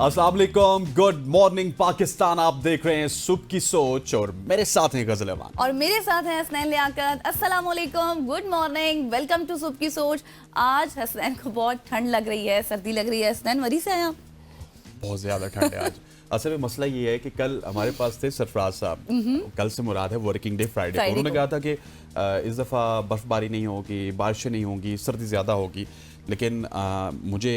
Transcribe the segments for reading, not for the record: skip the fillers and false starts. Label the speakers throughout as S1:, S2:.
S1: अस्सलाम वालेकुम, good morning Pakistan. आप देख रहे हैं सुबह की सोच और मेरे साथ हैं गजल अमान
S2: और मेरे साथ हैं हसनैन लियाकत। अस्सलाम वालेकुम, गुड मॉर्निंग, वेलकम टू सुबह की सोच। आज हसनैन को बहुत ठंड लग रही है, सर्दी लग रही है। हसनैन मरीज है आप?
S1: बहुत ज्यादा ठंड है आज। असल में मसला ये है कि कल हमारे पास थे सरफराज साहब। कल से मुराद है वर्किंग डे फ्राइडे को। उन्होंने कहा था कि इस दफ़ा बर्फबारी नहीं होगी, बारिशें नहीं होंगी, सर्दी ज़्यादा होगी। लेकिन मुझे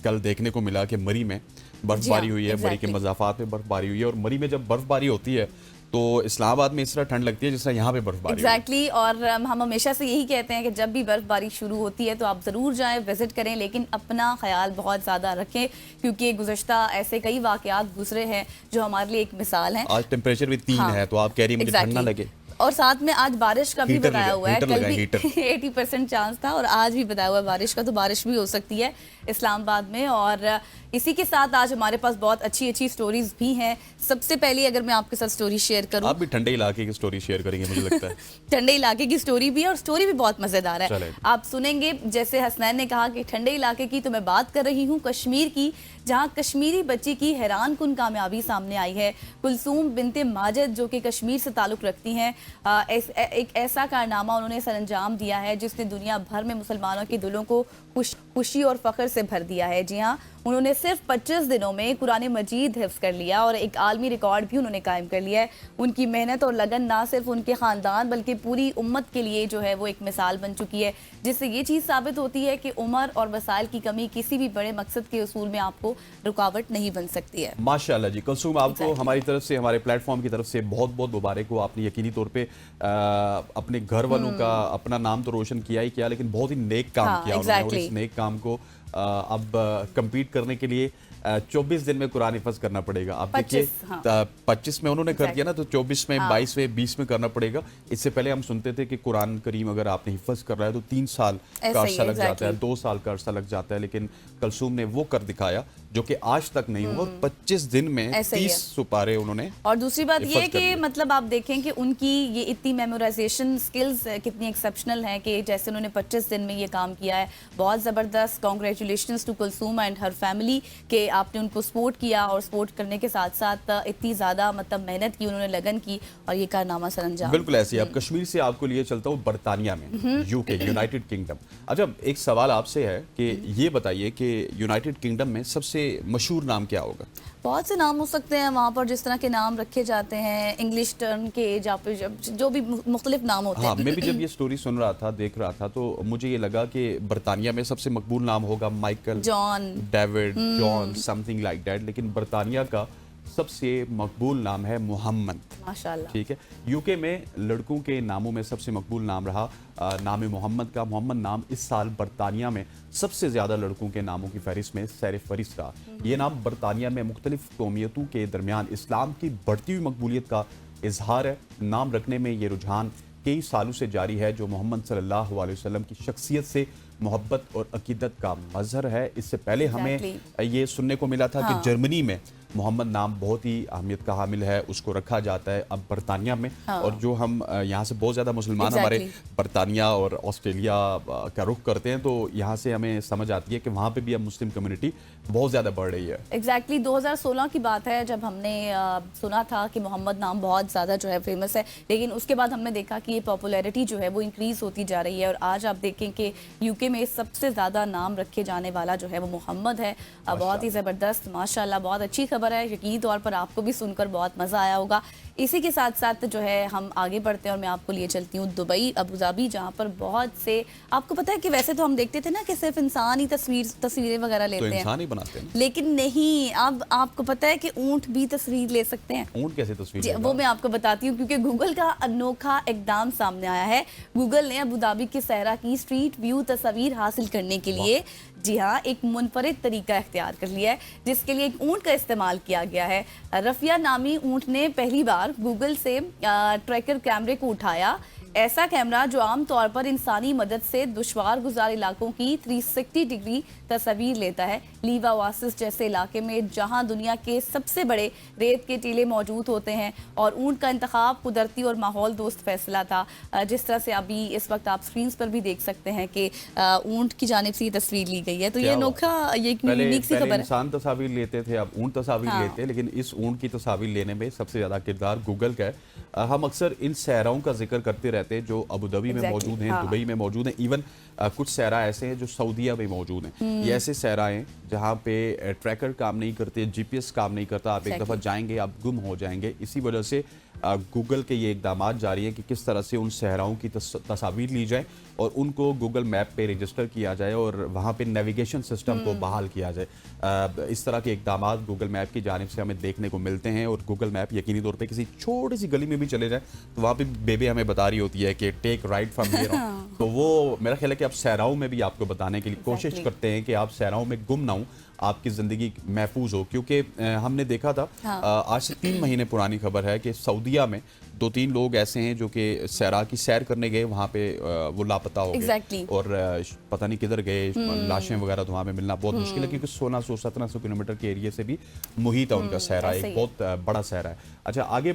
S1: कल देखने को मिला कि मरी में बर्फबारी हुई है। मरी के मज़ाफ़ात में बर्फबारी हुई है और मरी में जब बर्फबारी होती है तो इस्लामाबाद में इस तरह ठंड लगती है जिस तरह यहाँ पे बर्फबारी।
S2: एग्जैक्टली और हम हमेशा से यही कहते हैं कि जब भी बर्फबारी शुरू होती है तो आप ज़रूर जाएं, विजिट करें, लेकिन अपना ख्याल बहुत ज़्यादा रखें क्योंकि गुज़श्ता ऐसे कई वाक़यात गुजरे हैं जो हमारे लिए एक मिसाल हैं।
S1: आज टेम्परेचर भी 3 है तो आप कह रही हैं मुझे ठंड ना लगे।
S2: और साथ में आज बारिश का भी बताया हुआ है, कल भी
S1: 80%
S2: चांस था और आज भी बताया हुआ है बारिश का, तो बारिश भी हो सकती है इस्लामाबाद में। और इसी के साथ आज हमारे पास बहुत अच्छी अच्छी स्टोरीज भी हैं। सबसे पहले अगर मैं आपके साथ स्टोरी शेयर करूं,
S1: आप भी ठंडे इलाके की स्टोरी शेयर करेंगे मुझे लगता है।
S2: ठंडे इलाके की स्टोरी भी है और स्टोरी भी बहुत मजेदार है, आप सुनेंगे। जैसे हसनैन ने कहा कि ठंडे इलाके की, तो मैं बात कर रही हूँ कश्मीर की, जहाँ कश्मीरी बच्ची की हैरान कुन कामयाबी सामने आई है। कुलसूम बिनते माजिद जो कि कश्मीर से ताल्लुक़ रखती हैं, एक ऐसा कारनामा उन्होंने सरअंजाम दिया है जिसने दुनिया भर में मुसलमानों के दिलों को खुशी और फख्र से भर दिया है। जी हाँ, उन्होंने सिर्फ 25 दिनों में कुरान मजीद हिफ्ज़ कर लिया और एक आलमी रिकॉर्ड भी उन्होंने कायम कर लिया है। उनकी मेहनत और लगन ना सिर्फ उनके ख़ानदान बल्कि पूरी उम्मत के लिए जो है वो एक मिसाल बन चुकी है, जिससे ये चीज़ साबित होती है कि उम्र और वसाइल की कमी किसी भी बड़े मकसद के उसूल में आपको रुकावट नहीं बन सकती है।
S1: माशाल्लाह जी। कुलसूम, आपको हमारी तरफ से, हमारे प्लेटफॉर्म की तरफ से बहुत बहुत मुबारक हो। आपने यकीनी तौर पे अपने घर वालों का अपना नाम तो रोशन किया ही किया, लेकिन बहुत ही नेक काम किया उन्होंने। और इस नेक काम को अब कंपीट करने के लिए 24 दिन में कुरान हिफ्ज़ करना पड़ेगा। आप देखिए 25 में उन्होंने कर दिया ना, तो 24 में 22 में 20 में करना पड़ेगा। इससे पहले हम सुनते थे कि कुरान करीम अगर आपने हिफ्ज़ कर रहा है तो 3 साल का अर्सा लग जाता है, 2 साल का अर्सा लग जाता है। लेकिन कुलसूम ने वो कर दिखाया जो कि आज तक नहीं हुआ। 25 दिन में 30 सुपारे उन्होंने।
S2: और दूसरी बात ये है कि मतलब आप देखें कि उनकी ये इतनी मेमोराइजेशन स्किल्स कितनी एक्सेप्शनल हैं कि जैसे उन्होंने 25 दिन में ये काम किया है, बहुत ज़बरदस्त। Congratulations to Kulsoom and her family के आपने उनको सपोर्ट किया और सपोर्ट करने के साथ साथ इतनी ज़्यादा मतलब मेहनत की, उन्होंने लगन की और ये कारनामा सरअंजाम।
S1: बिल्कुल ऐसे ही। अब कश्मीर से आपको लिए चलता हूँ बरतानिया में, यूके, यूनाइटेड किंगडम। अच्छा, एक सवाल आपसे है कि ये बताइए कि यूनाइटेड किंगडम में सबसे मशहूर नाम क्या होगा?
S2: बहुत से नाम हो सकते हैं वहाँ पर, जिस तरह के नाम रखे जाते हैं इंग्लिश टर्न के, जो भी मुख्तलिफ नाम होते हैं।
S1: मैं भी जब ये स्टोरी सुन रहा था, देख रहा था, तो मुझे ये लगा कि बरतानिया में सबसे मकबूल नाम होगा Michael,
S2: John,
S1: David, John, something like that. लेकिन बरतानिया का सबसे मकबूल नाम है मोहम्मद।
S2: माशाल्लाह।
S1: ठीक है। यूके में लड़कों के नामों में सबसे मकबूल नाम रहा नाम मोहम्मद का। मोहम्मद नाम इस साल बरतानिया में सबसे ज़्यादा लड़कों के नामों की फहरिस्त में सैर फहरिस्त रहा। ये नाम बरतानिया में मुख्तलिफ कौमियतों के दरमियान इस्लाम की बढ़ती हुई मकबूलियत का इजहार है। नाम रखने में ये रुझान कई सालों से जारी है, जो मोहम्मद सल्लल्लाहु अलैहि वसल्लम की शख्सियत से मोहब्बत और अकीदत का मजहर है। इससे पहले हमें ये सुनने को मिला था कि जर्मनी में मोहम्मद नाम बहुत ही अहमियत का हामिल है, उसको रखा जाता है। अब बरतानिया में, और जो हम यहाँ से बहुत ज़्यादा मुसलमान हमारे बरतानिया और ऑस्ट्रेलिया का रुख करते हैं, तो यहाँ से हमें समझ आती है कि वहाँ पे भी अब मुस्लिम कम्युनिटी बहुत ज़्यादा बढ़ रही है।
S2: एग्जैक्टली 2016 की बात है जब हमने सुना था कि मोहम्मद नाम बहुत ज़्यादा जो है फेमस है, लेकिन उसके बाद हमने देखा कि ये पॉपुलैरिटी जो है वो इंक्रीज़ होती जा रही है। और आज आप देखें कि यूके में सबसे ज़्यादा नाम रखे जाने वाला जो है वो मोहम्मद है। बहुत ही ज़बरदस्त, माशाल्लाह, बहुत अच्छी खबर है। यकीनी तौर पर आपको भी सुनकर बहुत मज़ा आया होगा। इसी के साथ साथ जो है हम आगे बढ़ते हैं और मैं आपको लिए चलती हूँ दुबई, अबू धाबी, जहाँ पर बहुत से, आपको पता है कि वैसे तो हम देखते थे ना कि सिर्फ इंसान ही तस्वीरें वगैरह लेते हैं,
S1: इंसान ही बनाते हैं,
S2: लेकिन नहीं, अब आपको पता है कि ऊंट भी तस्वीर ले सकते हैं।
S1: ऊंट कैसे तस्वीर?
S2: वो मैं आपको बताती हूँ, क्योंकि गूगल का अनोखा इकदाम सामने आया है। गूगल ने अबू धाबी के सहरा की स्ट्रीट व्यू तस्वीर हासिल करने के लिए, जी हाँ, एक मुनफरिद तरीका इख्तियार कर लिया है, जिसके लिए एक ऊंट का इस्तेमाल किया गया है। रफिया नामी ऊंट ने पहली बार गूगल से ट्रैकर कैमरे को उठाया, ऐसा कैमरा जो आमतौर पर इंसानी मदद से दुश्वार गुजार इलाकों की 360 डिग्री तस्वीर लेता है। लीवा ओआसिस जैसे इलाके में जहां दुनिया के सबसे बड़े रेत के टीले मौजूद होते हैं और ऊंट का इंतखाब कुदरती और माहौल दोस्त फैसला था। जिस तरह से अभी इस वक्त आप स्क्रीन पर भी देख सकते हैं कि ऊंट की जानिब से ये तस्वीर ली गई है, तो ये अनोखा, ये एक यूनिक सी खबर है।
S1: इंसान तस्वीर लेते थे, अब ऊंट तस्वीर लेते हैं, लेकिन इस ऊंट की तस्वीर लेने में सबसे ज्यादा किरदार गूगल का है। हम अक्सर इन सहराओं का जिक्र करते रहते हैं जो अबू धाबी में मौजूद हैं, दुबई में मौजूद हैं, इवन कुछ सहरा ऐसे हैं जो सऊदीया में मौजूद हैं। ये ऐसे सहरा हैं जहाँ पे ट्रैकर काम नहीं करते, जीपीएस काम नहीं करता, आप एक दफ़ा जाएंगे आप गुम हो जाएंगे। इसी वजह से गूगल के ये इकदाम जारी है कि किस तरह से उन सहराओं की तस्वीर ली जाए और उनको गूगल मैप पे रजिस्टर किया जाए और वहाँ पे नेविगेशन सिस्टम को बहाल किया जाए। इस तरह के इकदाम गूगल मैप की जानिब से हमें देखने को मिलते हैं और गूगल मैप यकीनी तौर पे किसी छोटी सी गली में भी चले जाए तो वहाँ पे बेबे हमें बता रही होती है कि टेक राइट फ्रॉम हियर, तो वो मेरा ख्याल है कि आप सहराओं में भी आपको बताने के लिए कोशिश करते हैं कि आप सहराओं में गुम ना हो, आपकी ज़िंदगी महफूज हो। क्योंकि हमने देखा था आज से 3 महीने पुरानी खबर है कि सऊदीया में 2-3 लोग ऐसे हैं जो कि सहरा की सैर करने गए, वहाँ पे वो लापता हो गए और पता नहीं किधर गए, लाशें वगैरह तो वहाँ पे मिलना बहुत मुश्किल है क्योंकि 1600-1700 किलोमीटर के एरिया से भी मुहित है उनका सहरा, एक बहुत बड़ा सहरा है। अच्छा, आगे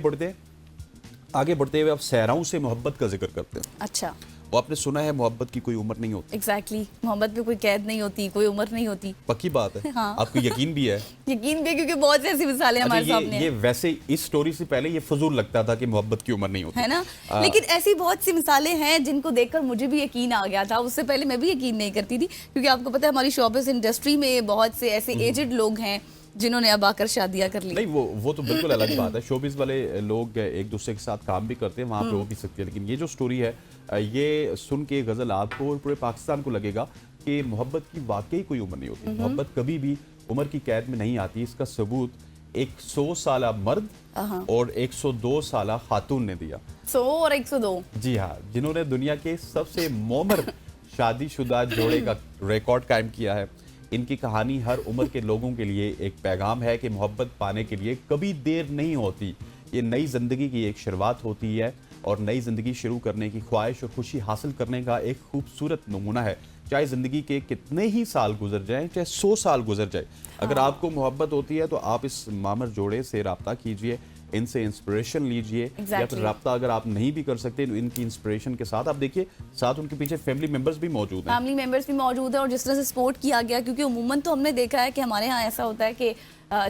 S1: बढ़ते हुए आप सहराओं से मोहब्बत का जिक्र करते हैं।
S2: अच्छा,
S1: वो आपने सुना है मोहब्बत की कोई उम्र नहीं होती।
S2: एग्जैक्टली, मोहब्बत में कोई कैद नहीं होती, कोई उम्र नहीं होती।
S1: पक्की बात है।
S2: हाँ।
S1: आपको यकीन भी है?
S2: यकीन भी है क्योंकि बहुत सी ऐसी मिसालें हमारे सामने
S1: ये वैसे इस स्टोरी से पहले ये फजूल लगता था कि मोहब्बत की उम्र नहीं होती,
S2: है ना, लेकिन ऐसी बहुत सी मिसालें हैं जिनको देखकर मुझे भी यकीन आ गया था। उससे पहले मैं भी यकीन नहीं करती थी क्योंकि आपको पता है हमारी शोबिज़ इंडस्ट्री में बहुत से ऐसे एजेड लोग हैं जिन्होंने अब आकर शादियां कर ली।
S1: नहीं, वो तो बिल्कुल अलग बात है। शोबिज़ वाले लोग एक दूसरे के साथ काम भी करते हैं, वहाँ पे हो भी सकती है, लेकिन ये जो स्टोरी है ये सुन के गज़ल आपको और पूरे पाकिस्तान को लगेगा कि मोहब्बत की वाकई कोई उम्र नहीं होती। मोहब्बत कभी भी उम्र की कैद में नहीं आती। इसका सबूत 100 साला मर्द और 102 साला खातून ने दिया।
S2: 100 और 102,
S1: जी हाँ, जिन्होंने दुनिया के सबसे मोमर शादीशुदा जोड़े का रिकॉर्ड कायम किया है। इनकी कहानी हर उम्र के लोगों के लिए एक पैगाम है कि मोहब्बत पाने के लिए कभी देर नहीं होती। ये नई ज़िंदगी की एक शुरुआत होती है और नई ज़िंदगी शुरू करने की ख्वाहिश और खुशी हासिल करने का एक खूबसूरत नमूना है। चाहे ज़िंदगी के कितने ही साल गुजर जाएं, चाहे 100 साल गुजर जाए, अगर आपको मोहब्बत होती है तो आप इस मामर जोड़े से रब्ता कीजिए, इनसे इंस्पिरेशन लीजिए। या फिर रब्ता अगर आप नहीं भी कर सकते तो इनकी इंस्पिरेशन के साथ आप देखिए, साथ उनके पीछे फैमिली मेंबर्स भी मौजूद हैं।
S2: फैमिली मेंबर्स भी मौजूद हैं और जिस तरह से सपोर्ट किया गया, क्योंकि उमूमन तो हमने देखा है कि हमारे यहाँ ऐसा होता है कि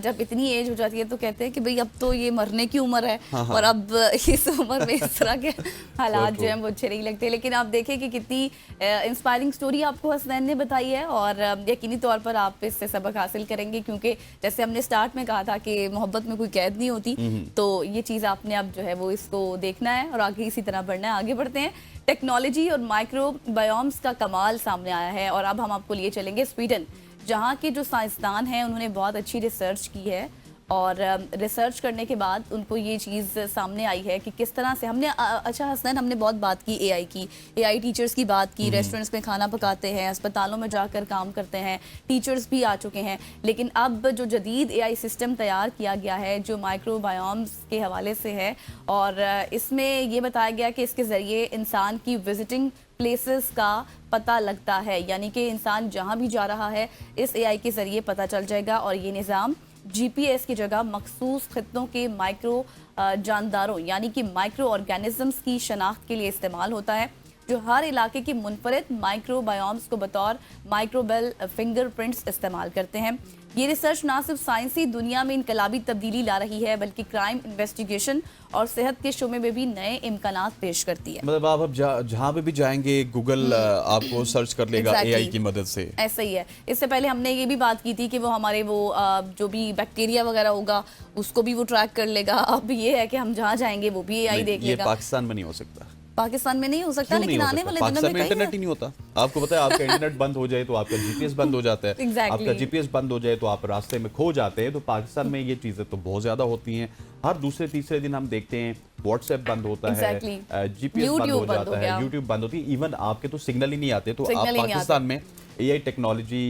S2: जब इतनी एज हो जाती है तो कहते हैं कि भाई अब तो ये मरने की उम्र है। हाँ। और अब इस उम्र में इस तरह के हालात जो हैं वो अच्छे नहीं लगते। लेकिन आप देखें कि कितनी इंस्पायरिंग स्टोरी आपको हसनैन ने बताई है और यकीनी तौर पर आप इससे सबक हासिल करेंगे, क्योंकि जैसे हमने स्टार्ट में कहा था कि मोहब्बत में कोई कैद नहीं होती, तो ये चीज़ आपने अब जो है वो इसको देखना है और आगे इसी तरह बढ़ना है। आगे बढ़ते हैं। टेक्नोलॉजी और माइक्रोबायोम्स का कमाल सामने आया है और अब हम आपको लिए चलेंगे स्वीडन, जहाँ के जो साइंसदान हैं उन्होंने बहुत अच्छी रिसर्च की है और रिसर्च करने के बाद उनको ये चीज़ सामने आई है कि किस तरह से हमने अच्छा हसनैन, हमने बहुत बात की एआई की, एआई टीचर्स की बात की, रेस्टोरेंट्स में खाना पकाते हैं, अस्पतालों में जाकर काम करते हैं, टीचर्स भी आ चुके हैं। लेकिन अब जो जदीद एआई सिस्टम तैयार किया गया है जो माइक्रोबायोम्स के हवाले से है और इसमें ये बताया गया कि इसके ज़रिए इंसान की विजिटिंग प्लेसेस का पता लगता है, यानी कि इंसान जहां भी जा रहा है इस एआई के ज़रिए पता चल जाएगा और ये निज़ाम जीपीएस की जगह मखसूस खित्तों के माइक्रो जानदारों यानी कि माइक्रो ऑर्गेनिजम्स की शनाख्त के लिए इस्तेमाल होता है, जो हर इलाके की मुनफरिद माइक्रोबायोम्स को बतौर माइक्रोबेल फिंगरप्रिंट्स इस्तेमाल करते हैं। ये रिसर्च ना सिर्फ साइंसी दुनिया में इनकलाबी तब्दीली ला रही है बल्कि क्राइम इन्वेस्टिगेशन और सेहत के शोबे में भी नए इम्कानात पेश करती है।
S1: मतलब आप जहाँ पे भी जाएंगे गूगल आपको सर्च कर लेगा एआई की मदद से।
S2: ऐसा ही है। इससे पहले हमने ये भी बात की थी कि वो हमारे वो जो भी बैक्टीरिया वगैरह होगा उसको भी वो ट्रैक कर लेगा। अब ये है कि हम जहाँ जाएंगे वो भी एआई देख लेगा।
S1: ये पाकिस्तान में नहीं हो सकता।
S2: पाकिस्तान में नहीं हो सकता, लेकिन आने वाले दिनों में
S1: इंटरनेट ही नहीं होता। आपको पता है आपका इंटरनेट बंद हो जाए तो आपका जीपीएस बंद हो जाता है। आपका जीपीएस बंद हो जाए तो आप रास्ते में खो जाते हैं। तो पाकिस्तान में ये चीजें तो बहुत ज्यादा होती हैं। हर दूसरे तीसरे दिन हम देखते हैं व्हाट्सएप बंद होता है, जीपीएस बंद हो जाता है, यूट्यूब बंद होती है, इवन आपके तो सिग्नल ही नहीं आते। तो आप पाकिस्तान में एआई टेक्नोलॉजी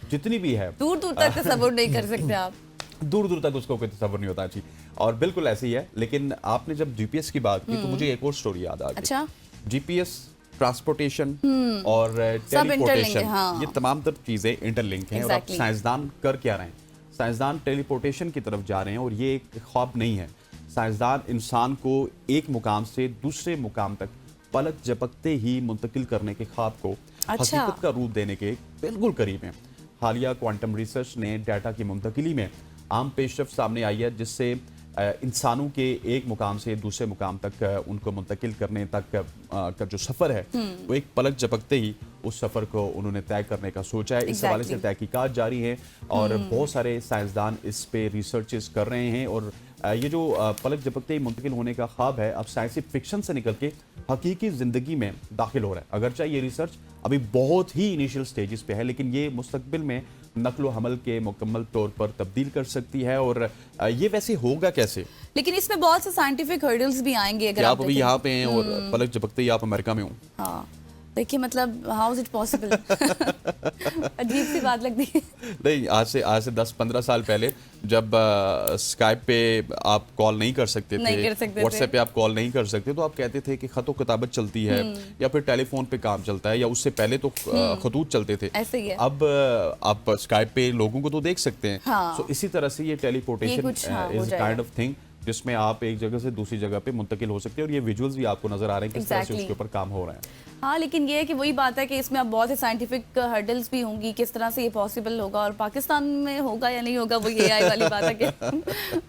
S1: जितनी भी है
S2: दूर दूर तक तसव्वुर नहीं कर सकते आप,
S1: दूर दूर तक उसको कोई तसव्वुर नहीं होता जी। और बिल्कुल ऐसे ही है। लेकिन आपने जब जीपीएस की बात की तो मुझे एक और स्टोरी याद आ गई।
S2: अच्छा,
S1: जीपीएस, ट्रांसपोर्टेशन और
S2: सब interlink है,
S1: टेलीपोर्टेशन,
S2: हाँ।
S1: ये तमाम तर चीज़ें इंटरलिंक हैं। और अब
S2: Exactly.
S1: साइंसदान कर क्या रहे हैं? साइंसदान टेलीपोर्टेशन की तरफ जा रहे हैं और ये एक ख्वाब नहीं है। साइंसदान इंसान को एक मुकाम से दूसरे मुकाम तक पलक झपकते ही मुंतकिल करने के ख्वाब को
S2: अच्छा।
S1: हकीकत का रूप देने के बिल्कुल करीब हैं। हालिया क्वांटम रिसर्च ने डाटा की मुंतकिली में आम पेशरफ सामने आई है, जिससे इंसानों के एक मुकाम से दूसरे मुकाम तक उनको मुंतकिल करने तक का जो सफ़र है वो एक पलक झपकते ही उस सफ़र को उन्होंने तय करने का सोचा है। इस हवाले से तहकीकात जारी है और बहुत सारे साइंसदान इस पे रिसर्चेस कर रहे हैं। और ये जो पलक झपकते ही मुंतकिल होने का ख्वाब है, अब साइंसी फिक्शन से निकल के हकीकी ज़िंदगी में दाखिल हो रहा है। अगरचे ये रिसर्च अभी बहुत ही इनिशियल स्टेजेस पे है, लेकिन ये मुस्तकबिल में नक्लो हमल के मुकम्मल तौर पर तब्दील कर सकती है। और ये वैसे होगा कैसे?
S2: लेकिन इसमें बहुत से साइंटिफिक हर्डल्स भी आएंगे अगर
S1: आप अभी यहाँ पे हैं और पलक झपकते ही आप अमेरिका में हो।
S2: हाँ, देखिए मतलब हाउ इज इट पॉसिबल? अजीब सी बात लगती है।
S1: नहीं, आज से 10-15 साल पहले जब स्काइप पे आप कॉल नहीं कर सकते थे, व्हाट्सएप पे आप कॉल नहीं कर सकते, तो आप कहते थे कि खतो किताबत चलती है या फिर टेलीफोन पे काम चलता है, या उससे पहले तो खतूत चलते थे।
S2: ऐसे ही है।
S1: अब आप स्काइप पे लोगों को तो देख सकते हैं।
S2: हाँ।
S1: सो इसी तरह से ये teleportation is kind of thing जिसमें आप एक जगह से दूसरी जगह पे मुंतकिल हो सकते हैं। और ये विजुअल्स भी आपको नजर आ रहे हैं किस तरह से उसके ऊपर काम हो रहा है।
S2: हाँ, लेकिन ये है कि वही बात है कि इसमें अब बहुत से साइंटिफिक हर्डल्स भी होंगी, किस तरह से ये पॉसिबल होगा और पाकिस्तान में होगा या नहीं होगा, वो ये आई वाली बात है कि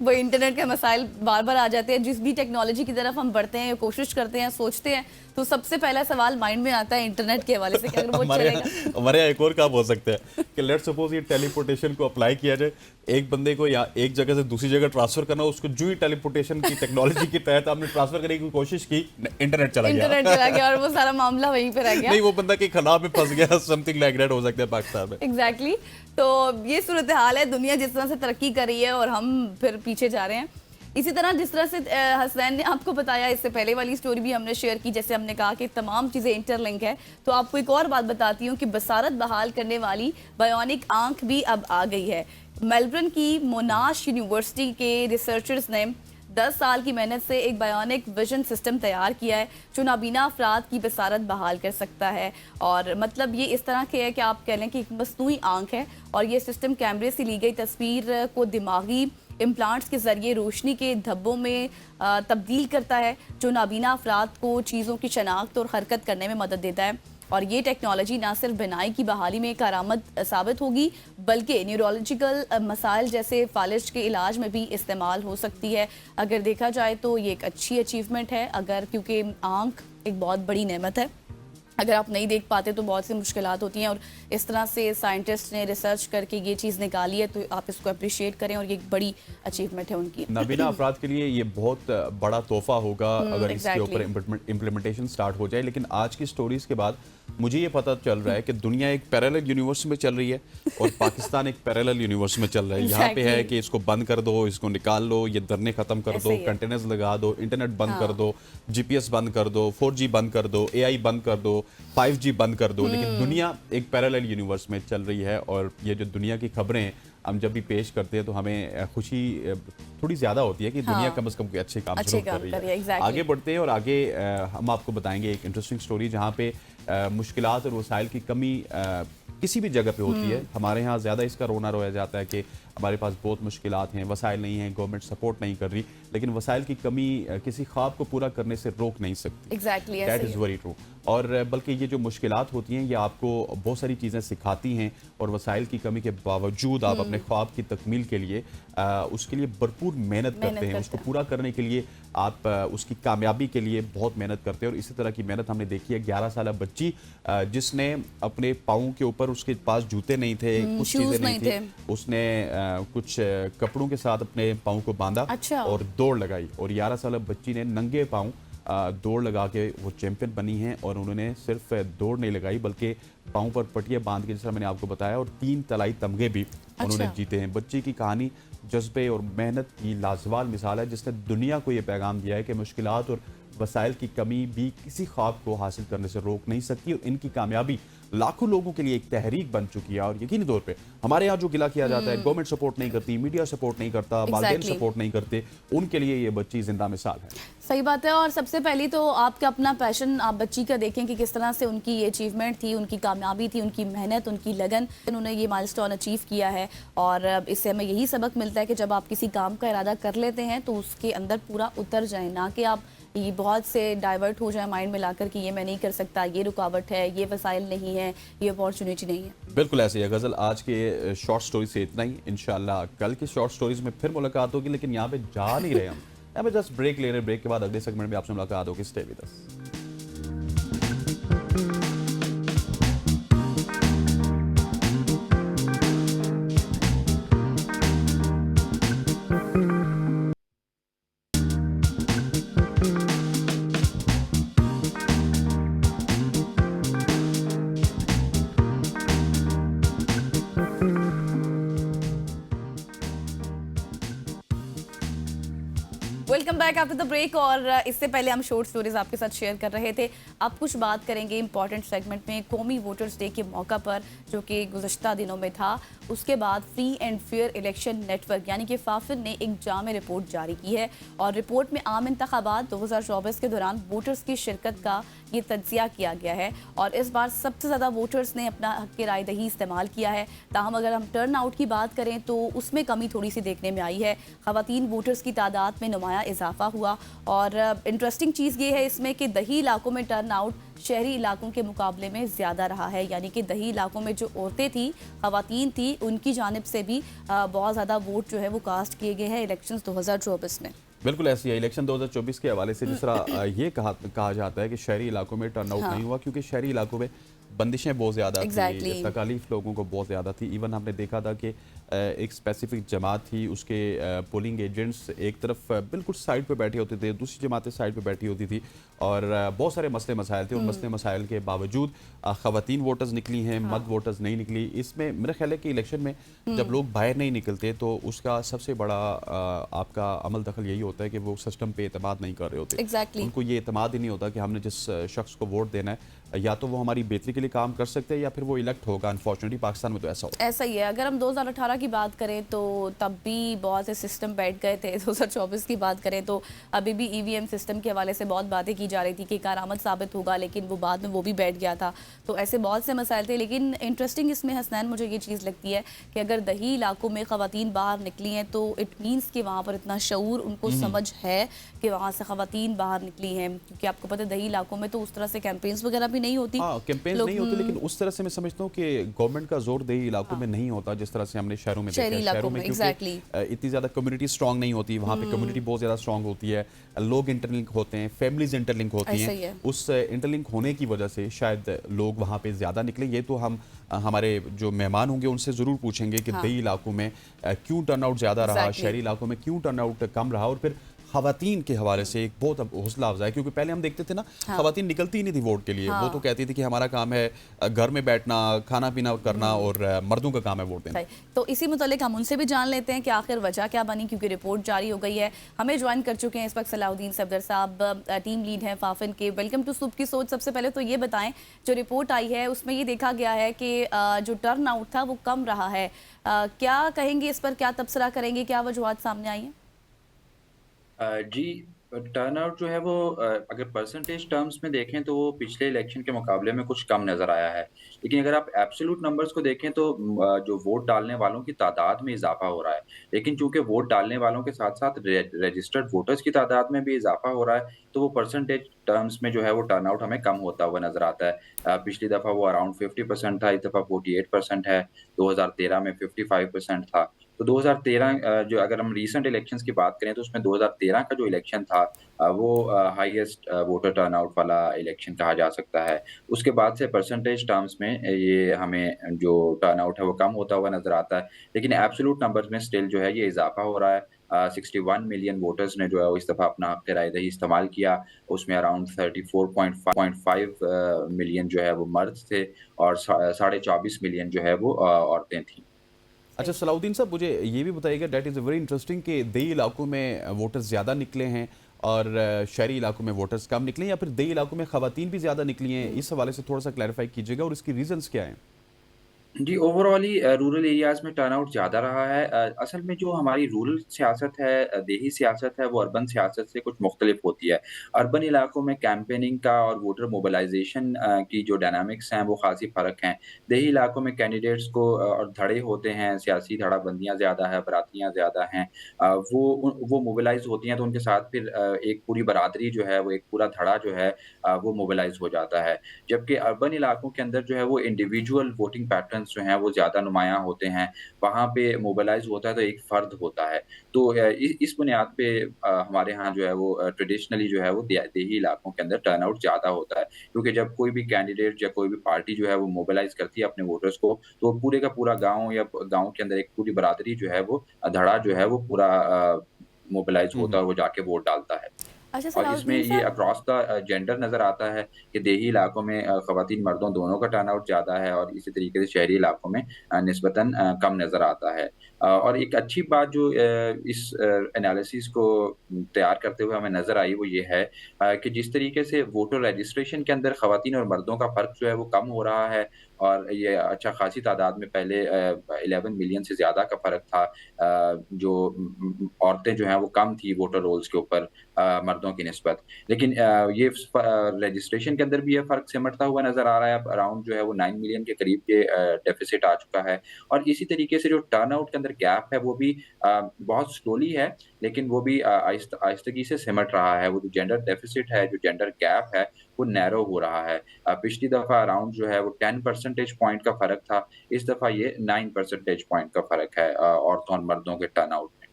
S2: वो इंटरनेट के मसाइल बार बार आ जाते हैं। जिस भी टेक्नोलॉजी की तरफ हम बढ़ते हैं, कोशिश करते हैं, सोचते हैं, तो सबसे पहला सवाल माइंड में आता है इंटरनेट के हवाले से कि अगर वो चलेगा।
S1: हमारे यहाँ एक और काम हो सकता है कि लेट्स सपोज ये टेलीपोर्टेशन को अप्लाई किया जाए, एक बंदे को या एक जगह से दूसरी जगह ट्रांसफर करना, उसको जो ही टेलीपोर्टेशन की टेक्नोलॉजी के तहत आपने ट्रांसफर करने की कोशिश की, इंटरनेट चला
S2: गया और वो सारा मामला वहीं पे रह गया।
S1: नहीं, वो बंदा के खला में फंस गया, समथिंग लाइक दैट हो सकता है पाकिस्तान में।
S2: एग्जैक्टली। तो ये सूरत हाल है, दुनिया जिस तरह से तरक्की कर रही है और हम फिर पीछे जा रहे हैं। इसी तरह जिस तरह से हसनैन ने आपको बताया, इससे पहले वाली स्टोरी भी हमने शेयर की, जैसे हमने कहा कि तमाम चीज़ें इंटरलिंक है, तो आपको एक और बात बताती हूँ कि बसारत बहाल करने वाली बायोनिक आंख भी अब आ गई है। मेलबर्न की मोनाश यूनिवर्सिटी के रिसर्चर्स ने 10 साल की मेहनत से एक बायोनिक विजन सिस्टम तैयार किया है जो नाबीना अफराद की बसारत बहाल कर सकता है। और मतलब ये इस तरह के है कि आप कह लें कि एक मसनूई आंख है और ये सिस्टम कैमरे से ली गई तस्वीर को दिमागी इम्प्लांट्स के ज़रिए रोशनी के धब्बों में तब्दील करता है, जो नाबीना अफराद को चीज़ों की शनाख्त और हरकत करने में मदद देता है। और ये टेक्नोलॉजी ना सिर्फ बिनाई की बहाली में कारआमद साबित होगी, बल्कि न्यूरोलॉजिकल मसाइल जैसे फालिज के इलाज में भी इस्तेमाल हो सकती है। अगर देखा जाए तो ये एक अच्छी अचीवमेंट है, अगर क्योंकि आँख एक बहुत बड़ी नेमत है, अगर आप नहीं देख पाते तो बहुत सी मुश्किलात होती हैं। और इस तरह से साइंटिस्ट ने रिसर्च करके ये चीज़ निकाली है, तो आप इसको अप्रिशिएट करें और ये एक बड़ी अचीवमेंट है उनकी।
S1: नाबीना अफराद के लिए ये बहुत बड़ा तोहफा होगा अगर इसके ऊपर इम्प्लीमेंटेशन स्टार्ट हो जाए। लेकिन आज की स्टोरीज के बाद मुझे ये पता चल रहा है कि दुनिया एक पैरेलल यूनिवर्स में चल रही है और पाकिस्तान एक पैरेलल यूनिवर्स में चल रहा है। यहाँ पे है कि इसको बंद कर दो, इसको निकाल लो, ये धरने खत्म कर दो, कंटेनर्स लगा दो, इंटरनेट बंद कर दो, जीपीएस बंद कर दो, 4G बंद कर दो, AI बंद कर दो, 5G बंद कर दो। लेकिन दुनिया एक पैरेलल यूनिवर्स में चल रही है। और ये जो दुनिया की खबरें हम जब भी पेश करते हैं तो हमें खुशी थोड़ी ज्यादा होती है कि दुनिया कम से कम कोई अच्छे काम शुरू कर रही है।
S2: exactly.
S1: आगे बढ़ते हैं और आगे हम आपको बताएंगे एक इंटरेस्टिंग स्टोरी जहाँ पे मुश्किलात और वसाइल की कमी किसी भी जगह पे होती है। हमारे यहाँ ज़्यादा इसका रोना रोया जाता है कि हमारे पास बहुत मुश्किलात हैं, वसाइल नहीं हैं, गवर्नमेंट सपोर्ट नहीं कर रही, लेकिन वसाइल की कमी किसी ख्वाब को पूरा करने से रोक नहीं सकती।
S2: Exactly,
S1: that is very true. और बल्कि ये जो मुश्किलात होती हैं ये आपको बहुत सारी चीज़ें सिखाती हैं और वसाइल की कमी के बावजूद आप अपने ख्वाब की तकमील के लिए उसके लिए भरपूर मेहनत करते हैं, उसको पूरा करने के लिए आप उसकी कामयाबी के लिए बहुत मेहनत करते हैं। और इसी तरह की मेहनत हमने देखी है 11 साल बच्ची जिसने अपने पाँव के ऊपर, उसके पास जूते नहीं थे, कुछ चीज़ें नहीं थी, उसने कुछ कपड़ों के साथ अपने पाँव को बांधा और दौड़ लगाई। और 11 साल बच्ची ने नंगे पाँव दौड़ लगा के वो चैंपियन बनी हैं। और उन्होंने सिर्फ दौड़ नहीं लगाई बल्कि पाँव पर पटिया बांध के, जैसा मैंने आपको बताया, और 3 तलाई तमगे भी उन्होंने जीते हैं। बच्ची की कहानी जज्बे और मेहनत की लाजवाब मिसाल है जिसने दुनिया को ये पैगाम दिया है कि मुश्किलात और वसाइल की कमी भी किसी ख्वाब को हासिल करने से रोक नहीं सकती और इनकी कामयाबी लाखों लोगों के लिए एक तहरीक बन चुकी है। और यकीनी तौर पे हमारे यहाँ जो गिला किया जाता है, गवर्नमेंट सपोर्ट नहीं करती, मीडिया सपोर्ट नहीं करता, वालिदैन
S2: Exactly.
S1: सपोर्ट नहीं करते, उनके लिए ये बच्ची जिंदा मिसाल है।
S2: सही बात है। और सबसे पहले तो आपका अपना पैशन आप बच्ची का देखें कि किस तरह से उनकी ये अचीवमेंट थी, उनकी कामयाबी थी, उनकी मेहनत, उनकी लगन, उन्होंने ये माइलस्टोन अचीव किया है। और इससे हमें यही सबक मिलता है कि जब आप किसी काम का इरादा कर लेते हैं तो उसके अंदर पूरा उतर जाए, ना कि आप ये बहुत से डाइवर्ट हो जाए माइंड में लाकर कि ये मैं नहीं कर सकता, ये रुकावट है, ये वसाइल नहीं है, ये अपॉर्चुनिटी नहीं है।
S1: बिल्कुल ऐसे ही है गजल। आज के शॉर्ट स्टोरी से इतना ही। इंशाल्लाह कल के शॉर्ट स्टोरीज में फिर मुलाकात होगी, लेकिन यहाँ पे जा नहीं रहे हम, यहाँ पे जस्ट ब्रेक ले रहे। ब्रेक के बाद अगले सेगमेंट में आपसे मुलाकात होगी। Stay with us.
S2: Welcome back after the break. और इससे पहले हम शॉर्ट स्टोरीज आपके साथ शेयर कर रहे थे। अब कुछ बात करेंगे इंपॉर्टेंट सेगमेंट में कौमी वोटर्स डे के मौका पर, जो कि गुज़श्ता दिनों में था। उसके बाद free and fair election network यानी कि फाफिन ने एक जामे रिपोर्ट जारी की है और रिपोर्ट में आम इंतखाबात 2024 के दौरान वोटर्स की शिरकत का ये तज्जिया किया गया है। और इस बार सबसे ज़्यादा वोटर्स ने अपना हक की राय दही इस्तेमाल किया है। ताहम अगर हम टर्न आउट की बात करें तो उसमें कमी थोड़ी सी देखने में आई है। ख़वातीन वोटर्स की तादाद में नुमाया इजाफा हुआ। और इंटरेस्टिंग चीज़ ये है इसमें कि दही इलाकों में टर्न आउट शहरी इलाकों के मुकाबले में ज़्यादा रहा है। यानी कि दही इलाकों में जो औरतें थी, ख़वातीन थी, उनकी जानिब से भी बहुत ज़्यादा वोट जो है वो कास्ट किए गए हैं इलेक्शंस 2024 में।
S1: बिल्कुल ऐसी है। इलेक्शन 2024 के हवाले से जिस तरह ये कहा जाता है कि शहरी इलाकों में टर्नआउट नहीं हुआ, क्योंकि शहरी इलाकों में बंदिशें बहुत ज़्यादा थी, तकालीफ लोगों को बहुत ज़्यादा थी। इवन हमने देखा था कि एक स्पेसिफिक जमात थी, उसके पोलिंग एजेंट्स एक तरफ बिल्कुल साइड पे बैठे होते थे, दूसरी जमातें साइड पे बैठी होती थी और बहुत सारे मसले मसाइल थे। उन मसले मसाइल के बावजूद ख़वातीन वोटर्स निकली हैं, मर्द वोटर्स नहीं निकली। इसमें मेरा ख्याल है कि इलेक्शन में जब लोग बाहर नहीं निकलते तो उसका सबसे बड़ा आपका अमल दखल यही होता है कि वो सिस्टम पे एतमाद नहीं कर रहे होते। उनको ये एतमाद ही नहीं होता कि हमने जिस शख्स को वोट देना है या तो वो हमारी बेहतरी के लिए काम कर सकते हैं या फिर वो इलेक्ट होगा। अनफॉर्चुनेटली पाकिस्तान में तो ऐसा
S2: ही है। अगर हम 2018 की बात करें तो तब भी बहुत से सिस्टम बैठ गए थे। 2024 की बात करें तो अभी भी ईवीएम सिस्टम के हवाले से बहुत बातें की जा रही थी कि कारआमद साबित होगा, लेकिन वो बाद में वो भी बैठ गया था। तो ऐसे बहुत से मसाइल थे। लेकिन इंटरेस्टिंग इसमें हसनैन मुझे ये चीज़ लगती है कि अगर दही इलाकों में ख़वातीन बाहर निकली हैं तो इट मीन्स कि वहाँ पर इतना शऊर उनको समझ है कि वहाँ से ख़वातीन बाहर निकली हैं। क्योंकि आपको पता है दही इलाकों में तो उस तरह से कैंपेन्स वगैरह भी नहीं होती।
S1: कैंपेन नहीं होती, लेकिन उस तरह से मैं समझता हूँ कि गवर्नमेंट का जोर दही इलाकों में नहीं होता जिस तरह से हमने शहरों में देखा है। शहरों में क्योंकि इतनी ज्यादा कम्युनिटी स्ट्रांग नहीं होती, वहाँ पे कम्युनिटी बहुत ज्यादा स्ट्रांग होती है, लोग इंटरलिंक होते हैं, फैमिलीज इंटरलिंक होती हैं। उस इंटरलिंक होने की वजह से शायद लोग वहाँ पे ज्यादा निकले। ये तो हम हमारे जो मेहमान होंगे उनसे जरूर पूछेंगे कि दही इलाकों में क्यों टर्नआउट ज्यादा रहा, शहरी इलाकों में क्यों टर्नआउट कम रहा। और फिर ख़वातीन के हवाले से एक बहुत हौसला अफजा है, क्योंकि पहले हम देखते थे ना ख़वातीन निकलती ही नहीं थी वोट के लिए। वो तो कहती थी कि हमारा काम है घर में बैठना, खाना पीना करना और मर्दों का काम है वोट देना।
S2: तो इसी मुतालिक हम उनसे भी जान लेते हैं कि आखिर वजह क्या बनी, क्योंकि रिपोर्ट जारी हो गई है। हमें ज्वाइन कर चुके हैं इस वक्त सलाउद्दीन सफदर साहब, टीम लीड हैं फाफिन के। वेलकम टू सुबह की सोच। सबसे पहले तो ये बताएं, जो रिपोर्ट आई है उसमें ये देखा गया है कि जो टर्न आउट था वो कम रहा है। क्या कहेंगे इस पर, क्या तबसरा करेंगे, क्या वजूहात सामने आई हैं?
S3: जी, टर्नआउट जो है वो अगर परसेंटेज टर्म्स में देखें तो वो पिछले इलेक्शन के मुकाबले में कुछ कम नज़र आया है। लेकिन अगर आप एब्सोल्यूट नंबर्स को देखें तो जो वोट डालने वालों की तादाद में इज़ाफ़ा हो रहा है। लेकिन चूँकि वोट डालने वालों के साथ-साथ रजिस्टर्ड वोटर्स की तादाद में भी इज़ाफ़ा हो रहा है, तो वो परसेंटेज टर्म्स में जो है वो टर्नआउट हमें कम होता हुआ नज़र आता है। पिछली दफ़ा वो अराउंड 50% था, इस दफ़ा 48% है, 2013 में 55% था। तो 2013 जो अगर हम रीसेंट इलेक्शंस की बात करें तो उसमें 2013 का जो इलेक्शन था वो हाईएस्ट वोटर टर्नआउट वाला इलेक्शन कहा जा सकता है। उसके बाद से परसेंटेज टर्म्स में ये हमें जो टर्नआउट है वो कम होता हुआ नज़र आता है। लेकिन एब्सोल्यूट नंबर्स में स्टिल जो है ये इज़ाफ़ा हो रहा है। 61 मिलियन वोटर्स ने जो है वो इस दफ़ा अपना हक़ राय-दही इस्तेमाल किया। उसमें अराउंड 34.5 मिलियन जो है वो मर्द थे और साढ़े 24 मिलियन जो है वो औरतें थीं।
S1: अच्छा सलाउद्दीन साहब, मुझे ये भी बताइएगा, डेट इज़ वेरी इंटरेस्टिंग कि दही इलाकों में वोटर्स ज़्यादा निकले हैं और शहरी इलाकों में वोटर्स कम निकले या फिर देही इलाकों में खवातीन भी ज़्यादा निकली हैं? इस हवाले से थोड़ा सा क्लैरिफाई कीजिएगा और इसकी रीजंस क्या हैं?
S3: जी, ओवरऑल ही रूरल एरियाज़ में टर्नआउट ज़्यादा रहा है। असल में जो हमारी रूरल सियासत है, देही सियासत है, वो अर्बन सियासत से कुछ मुख्तलिफ होती है। अर्बन इलाकों में कैंपेनिंग का और वोटर मोबिलाइज़ेशन की जो डायनामिक्स हैं, वो ख़ासी फ़र्क हैं। देही इलाकों में कैंडिडेट्स को और धड़े होते हैं, सियासी धड़ाबंदियाँ ज़्यादा है, बरातियाँ ज़्यादा हैं। वो मोबिलाइज़ होती हैं, तो उनके साथ फिर एक पूरी बरादरी जो है, वो एक पूरा धड़ा जो है वो मोबिलाइज़ हो जाता है। जबकि अर्बन इलाकों के अंदर जो है वो इंडिविजुअल वोटिंग पैटर्न्स जो हैं वो ज़्यादा नुमायाँ होते हैं। वहाँ पे मोबिलाइज़ होता है तो एक फ़र्द होता है। तो इस बुनियाद पे हमारे यहाँ जो है वो ट्रेडिशनली जो है वो देही इलाकों के अंदर टर्नआउट ज़्यादा होता है। क्योंकि जब कोई भी कैंडिडेट या कोई भी पार्टी जो है वो मोबिलाइज़ करती है अपने वोटर्स को, तो पूरे का पूरा गाँव या गाँव के अंदर एक पूरी बरादरी जो है वो धड़ा जो है वो पूरा मोबिलाइज़
S1: हम्म
S3: होता है
S1: हम्म।
S3: और वो जाके वोट डालता है।
S2: अच्छा
S3: और इसमें
S2: सलाउद्दीन
S3: ये
S2: साहब,
S3: अक्रॉस द जेंडर नज़र आता है कि देही इलाकों में ख़वातीन मर्दों दोनों का टर्नआउट ज़्यादा है और इसी तरीके से शहरी इलाकों में निस्बतन कम नज़र आता है। और एक अच्छी बात जो इस एनालिसिस को तैयार करते हुए हमें नज़र आई वो ये है कि जिस तरीके से वोटर रजिस्ट्रेशन के अंदर ख़वातीन और मर्दों का फ़र्क जो है वो कम हो रहा है और ये अच्छा ख़ासी तादाद में पहले 11 मिलियन से ज़्यादा का फ़र्क था। जो औरतें जो हैं वो कम थी वोटर रोल्स के ऊपर मर्दों की निस्बत। लेकिन ये रजिस्ट्रेशन के अंदर भी ये फ़र्क सिमटता हुआ नज़र आ रहा है। अब अराउंड जो है वो 9 मिलियन के करीब ये डेफ़िसिट आ चुका है और इसी तरीके से जो टर्नआउट के अंदर गैप है वो भी बहुत स्लोली है, लेकिन वो भी आहिस्तगी से सिमट रहा है। वो जो जेंडर डेफ़िसिट है, जो जेंडर गैप है, वो नैरो हो रहा है। पिछली दफ़ा अराउंड जो है वो 10 परसेंटेज पॉइंट का फ़र्क था, इस दफ़ा ये 9 परसेंटेज पॉइंट का फ़र्क है औरतों और मर्दों के टर्नआउट में।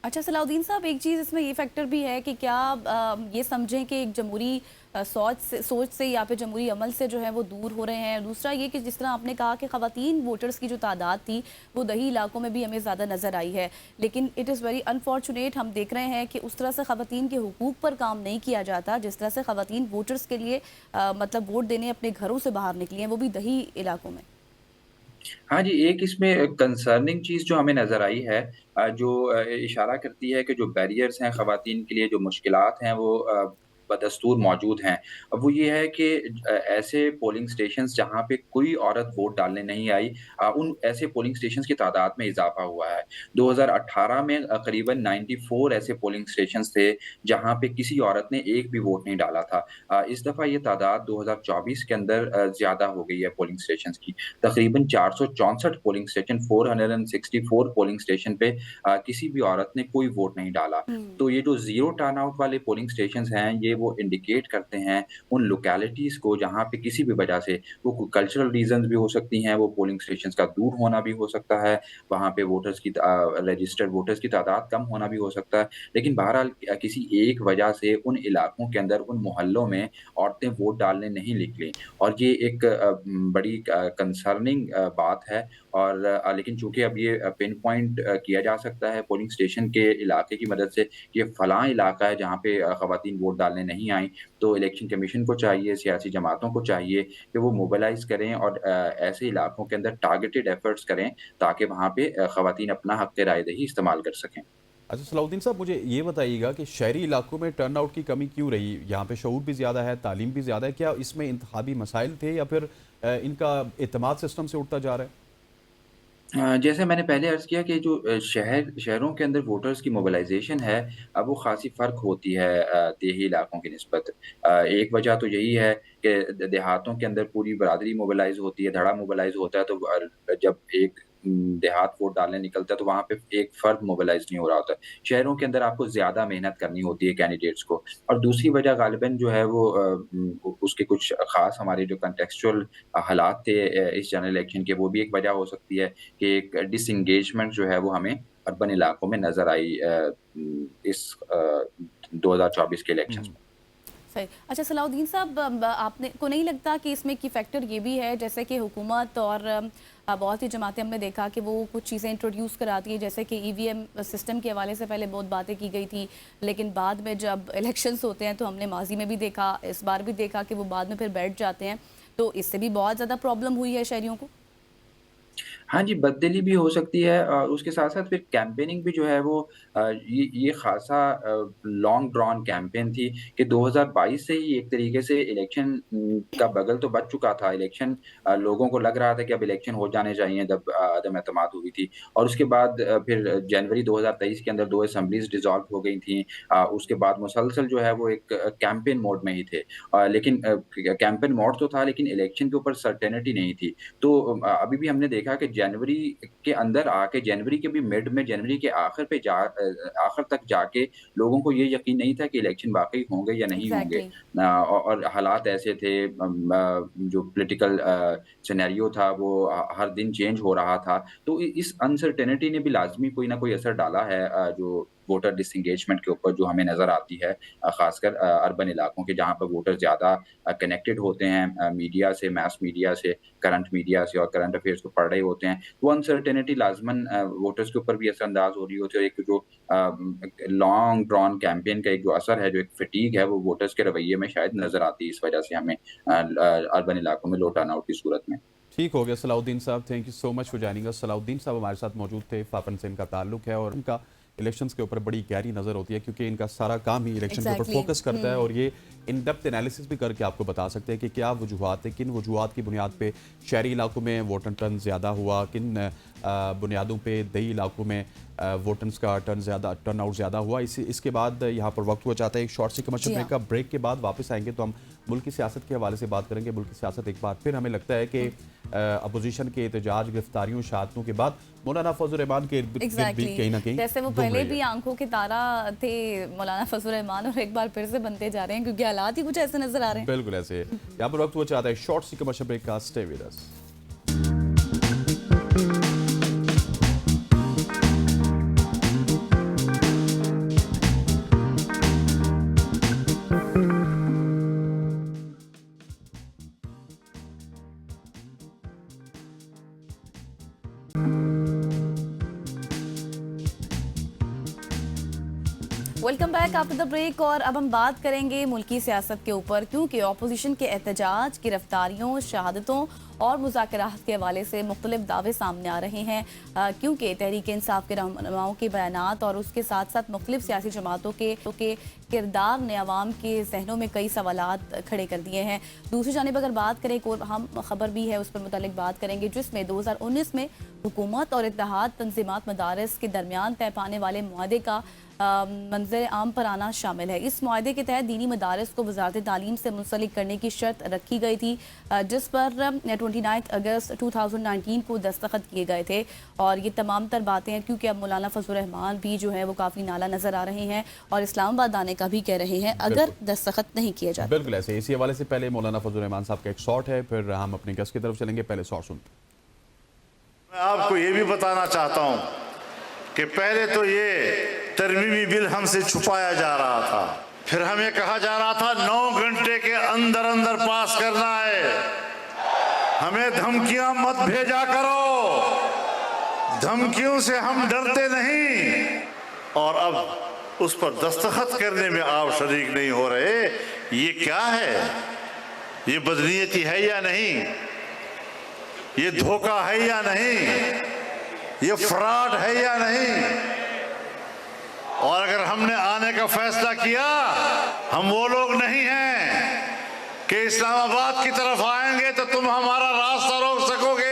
S2: अच्छा सलाउद्दीन साहब, एक चीज़ इसमें ये फैक्टर भी है कि क्या ये समझें कि एक जमहूरी सोच से या फिर जमहूरी अमल से जो है वो दूर हो रहे हैं। दूसरा ये कि जिस तरह आपने कहा कि ख़वातीन वोटर्स की जो तादाद थी वो दही इलाकों में भी हमें ज़्यादा नज़र आई है, लेकिन इट इज़ वेरी अनफॉर्चुनेट हम देख रहे हैं कि उस तरह से ख़वातीन के हुकूक पर काम नहीं किया जाता जिस तरह से ख़वातीन वोटर्स के लिए मतलब वोट देने अपने घरों से बाहर निकली हैं, वो भी दही इलाकों में।
S3: हाँ जी, एक इसमें कंसर्निंग चीज़ जो हमें नज़र आई है जो इशारा करती है कि जो बैरियर्स हैं ख़वातीन के लिए, जो मुश्किलात हैं वो बदस्तूर मौजूद हैं। अब वो ये है कि ऐसे पोलिंग स्टेशंस जहाँ पे कोई औरत वोट डालने नहीं आई उन ऐसे पोलिंग स्टेशंस की तादाद में इज़ाफ़ा हुआ है। 2018 में करीबन 94 ऐसे पोलिंग स्टेशंस थे, जहाँ पे किसी औरत ने एक भी वोट नहीं डाला था। इस दफ़ा ये तादाद 2024 के अंदर ज़्यादा हो गई है पोलिंग स्टेशंस की। तकरीबन 464 पोलिंग स्टेशन 464 पोलिंग स्टेशन पे किसी भी औरत ने कोई वोट नहीं डाला।
S2: हुँ।
S3: तो ये जो ज़ीरो टर्नआउट वाले पोलिंग स्टेशंस हैं, ये वो इंडिकेट करते हैं उन लोकेलिटीज़ को जहाँ पे किसी भी वजह से वो कल्चरल रीज़न्स भी हो सकती हैं, वो पोलिंग स्टेशंस का दूर होना भी हो सकता है, वहाँ पे रजिस्टर्ड वोटर्स की तादाद कम होना भी हो सकता है। लेकिन बहरहाल किसी एक वजह से उन इलाकों के अंदर, उन मोहल्लों में औरतें वोट डालने नहीं निकलीं और ये एक बड़ी कंसर्निंग बात है और लेकिन चूँकि अब ये पिन पॉइंट किया जा सकता है पोलिंग स्टेशन के इलाके की मदद से, ये फलाँ इलाका है जहाँ पे ख़वातीन वोट डालने नहीं आईं, तो इलेक्शन कमीशन को चाहिए, सियासी जमातों को चाहिए कि वो मोबिलाइज़ करें और ऐसे इलाकों के अंदर टारगेटेड एफर्ट्स करें ताकि वहाँ पे ख़वातीन अपना हक़ राय-दही इस्तेमाल कर सकें।
S1: अच्छा सलाउद्दीन साहब, मुझे ये बताइएगा कि शहरी इलाकों में टर्नआउट की कमी क्यों रही? यहाँ पे शऊर भी ज़्यादा है, तालीम भी ज़्यादा है। क्या इसमें इंतखाबी मसाइल थे या फिर इनका एतमाद सिस्टम से उठता जा रहा है?
S3: जैसे मैंने पहले अर्ज़ किया कि जो शहरों के अंदर वोटर्स की मोबिलाइज़ेशन है वो ख़ासी फ़र्क होती है देही इलाकों की निस्बत। एक वजह तो यही है कि देहातों के अंदर पूरी बरादरी मोबिलाइज़ होती है, धड़ा मोबिलाइज़ होता है तो जब एक देहात वोट डालने निकलता है तो वहाँ पे एक फ़र्द मोबिलाइज़ नहीं हो रहा होता है। शहरों के अंदर आपको ज़्यादा मेहनत करनी होती है कैंडिडेट्स को और दूसरी वजह ग़ालिबन जो है वो उसके कुछ ख़ास हमारे जो कॉन्टेक्सचुअल हालात थे इस जनरल इलेक्शन के, वो भी एक वजह हो सकती है कि एक डिसएंगेजमेंट जो है वो हमें अर्बन इलाकों में नज़र आई इस 2024 के इलेक्शंस
S2: हुँ।
S3: में।
S2: सही। अच्छा सलाउद्दीन साहब, आपने को नहीं लगता कि इसमें की फैक्टर ये भी है जैसे कि हुकूमत और बहुत सी जमातें हमने देखा कि वो कुछ चीज़ें इंट्रोड्यूस कराती है जैसे कि ईवीएम सिस्टम के हवाले से पहले बहुत बातें की गई थी, लेकिन बाद में जब इलेक्शंस होते हैं तो हमने माजी में भी देखा, इस बार भी देखा कि वो बाद में फिर बैठ जाते हैं, तो इससे भी बहुत ज़्यादा प्रॉब्लम हुई है शहरियों को।
S3: हाँ जी, बददिली भी हो सकती है उसके साथ-साथ फिर कैम्पेनिंग भी जो है वो ये ख़ासा लॉन्ग ड्रॉन कैम्पेन थी कि 2022 से ही एक तरीके से इलेक्शन का बगल तो बज चुका था। इलेक्शन लोगों को लग रहा था कि अब इलेक्शन हो जाने चाहिए जब अदम एतमाद हुई थी और उसके बाद फिर जनवरी 2023 के अंदर 2 असेंबलीज़ डिसॉल्व हो गई थीं। उसके बाद मुसलसल जो है वो एक कैम्पेन मोड में ही थे। लेकिन कैम्पेन मोड तो था लेकिन इलेक्शन के ऊपर सर्टेनिटी नहीं थी। तो अभी भी हमने देखा कि जनवरी के अंदर आके जनवरी के भी मिड में जनवरी के आखिर तक जाके लोगों को ये यकीन नहीं था कि इलेक्शन वाक़ई होंगे या नहीं होंगे।
S2: एग्जैक्टली।
S3: और हालात ऐसे थे जो पॉलिटिकल सिनेरियो था वो हर दिन चेंज हो रहा था। तो इस अनसर्टेनिटी ने भी लाज़मी कोई ना कोई असर डाला है जो वोटर डिसएंगेजमेंट के ऊपर जो हमें नज़र आती है ख़ासकर अर्बन इलाकों के जहाँ पर वोटर ज़्यादा कनेक्टेड होते हैं मीडिया से, मैस मीडिया से, करंट मीडिया से और करंट अफेयर्स को पढ़ रहे होते हैं। वो अनसर्टेनिटी लाज़मन वोटर्स के ऊपर भी असरअंदाज़ हो रही होती है और एक जो लॉन्ग ड्रॉन कैंपेन का एक जो असर है, जो एक फटीग है, वो वोटर्स के रवैये में शायद नज़र आती है इस वजह से हमें अर्बन इलाकों में लो टर्नआउट की सूरत में।
S1: ठीक हो गया सलाउद्दीन साहब, thank you so much for joining us. Salahuddin साहब हमारे साथ मौजूद थे, फाफन से इनका ताल्लुक है और उनका इलेक्शंस के ऊपर बड़ी गहरी नज़र होती है क्योंकि इनका सारा काम ही इलेक्शन के ऊपर
S2: एग्जैक्टली।
S1: फोकस करता है और ये इन डेप्थ एनालिसिस भी करके आपको बता सकते हैं कि क्या वजूहत है, किन वजूहत की बुनियाद पे शहरी इलाकों में वोटर टर्न ज़्यादा हुआ, किन बुनियादों पे दही इलाकों में वोटर्स का टर्न आउट ज़्यादा हुआ। इसके बाद यहाँ पर वक्त हुआ चाहता है एक शॉर्ट से कमर्शियल
S2: जी
S1: ब्रेक का। ब्रेक के बाद वापस आएंगे तो हम मुल्क की सियासत के हवाले से बात करेंगे। मुल्क की सियासत एक बार फिर हमें लगता है कि अपोजिशन के एहतजाज, गिरफ्तारियों, शहादतों के बाद मौलाना फजल रहमान के इर्द गिर्द भी
S2: एग्जैक्टली।
S1: कहीं ना कहीं
S2: जैसे वो
S1: गुम
S2: पहले
S1: रही
S2: भी
S1: है।
S2: आंखों के तारा थे मौलाना फजल रहमान और एक बार फिर से बनते जा रहे हैं क्योंकि हालात ही कुछ ऐसे नजर आ रहे हैं।
S1: बिल्कुल ऐसे यहाँ पर वक्त हुआ चाहता है शॉर्ट सी कमर्शियल ब्रेक का। Stay with us.
S2: Welcome back after the break और अब हम बात करेंगे मुल्की सियासत के ऊपर क्योंकि अपोजिशन के एहतजाज, गिरफ्तारियों, शहादतों और मुज़ाकरात के हवाले से मुख्तलिफ दावे सामने आ रहे हैं क्योंकि तहरीक इंसाफ के रहनुमाओं के बयानात और उसके साथ साथ मुख्तलिफ सियासी जमातों के किरदार ने अवाम के जहनों में कई सवालात खड़े कर दिए हैं। दूसरी जानिब अगर बात करें एक और अहम खबर भी है, उस पर मुतालिक बात करेंगे जिसमें 2019 में हुकूमत और इत्तेहाद तंजीमात मदारस के दरमियान तय पाने वाले मुआहदे का मंजर आम पर आना शामिल है। इस मुआहदे के तहत दीनी मदारस को वजारत तालीम से मुंसलिक करने की शर्त रखी गई थी जिस पर 29 अगस्त 2019 को दस्तखत किए गए थे और ये तमाम तर बातें हैं क्योंकि अब मौलाना फजल रहमान भी जो है वो काफ़ी नाला नज़र आ रहे हैं और इस्लामाबाद आने का भी कह रहे हैं अगर दस्तखत नहीं किए जाते।
S1: बिल्कुल ऐसे। इसी हवाले से पहले मौलाना फजल रहमान साहब का एक शॉट है, फिर हम अपने गेस्ट की तरफ चलेंगे। पहले शॉट सुनते हैं।
S4: मैं आपको ये भी बताना चाहता हूं कि पहले तो ये तरमीमी बिल हमसे छुपाया जा रहा था, फिर हमें कहा जा रहा था 9 घंटे के अंदर अंदर पास करना है, हमें धमकियां मत भेजा करो, धमकियों से हम डरते नहीं, और अब उस पर दस्तखत करने में आप शरीक नहीं हो रहे। ये क्या है? ये बदनीयती है या नहीं? ये धोखा है या नहीं? ये फ्रॉड है या नहीं? और अगर हमने आने का फैसला किया, हम वो लोग नहीं हैं कि इस्लामाबाद की तरफ आएंगे तो तुम हमारा रास्ता रोक सकोगे।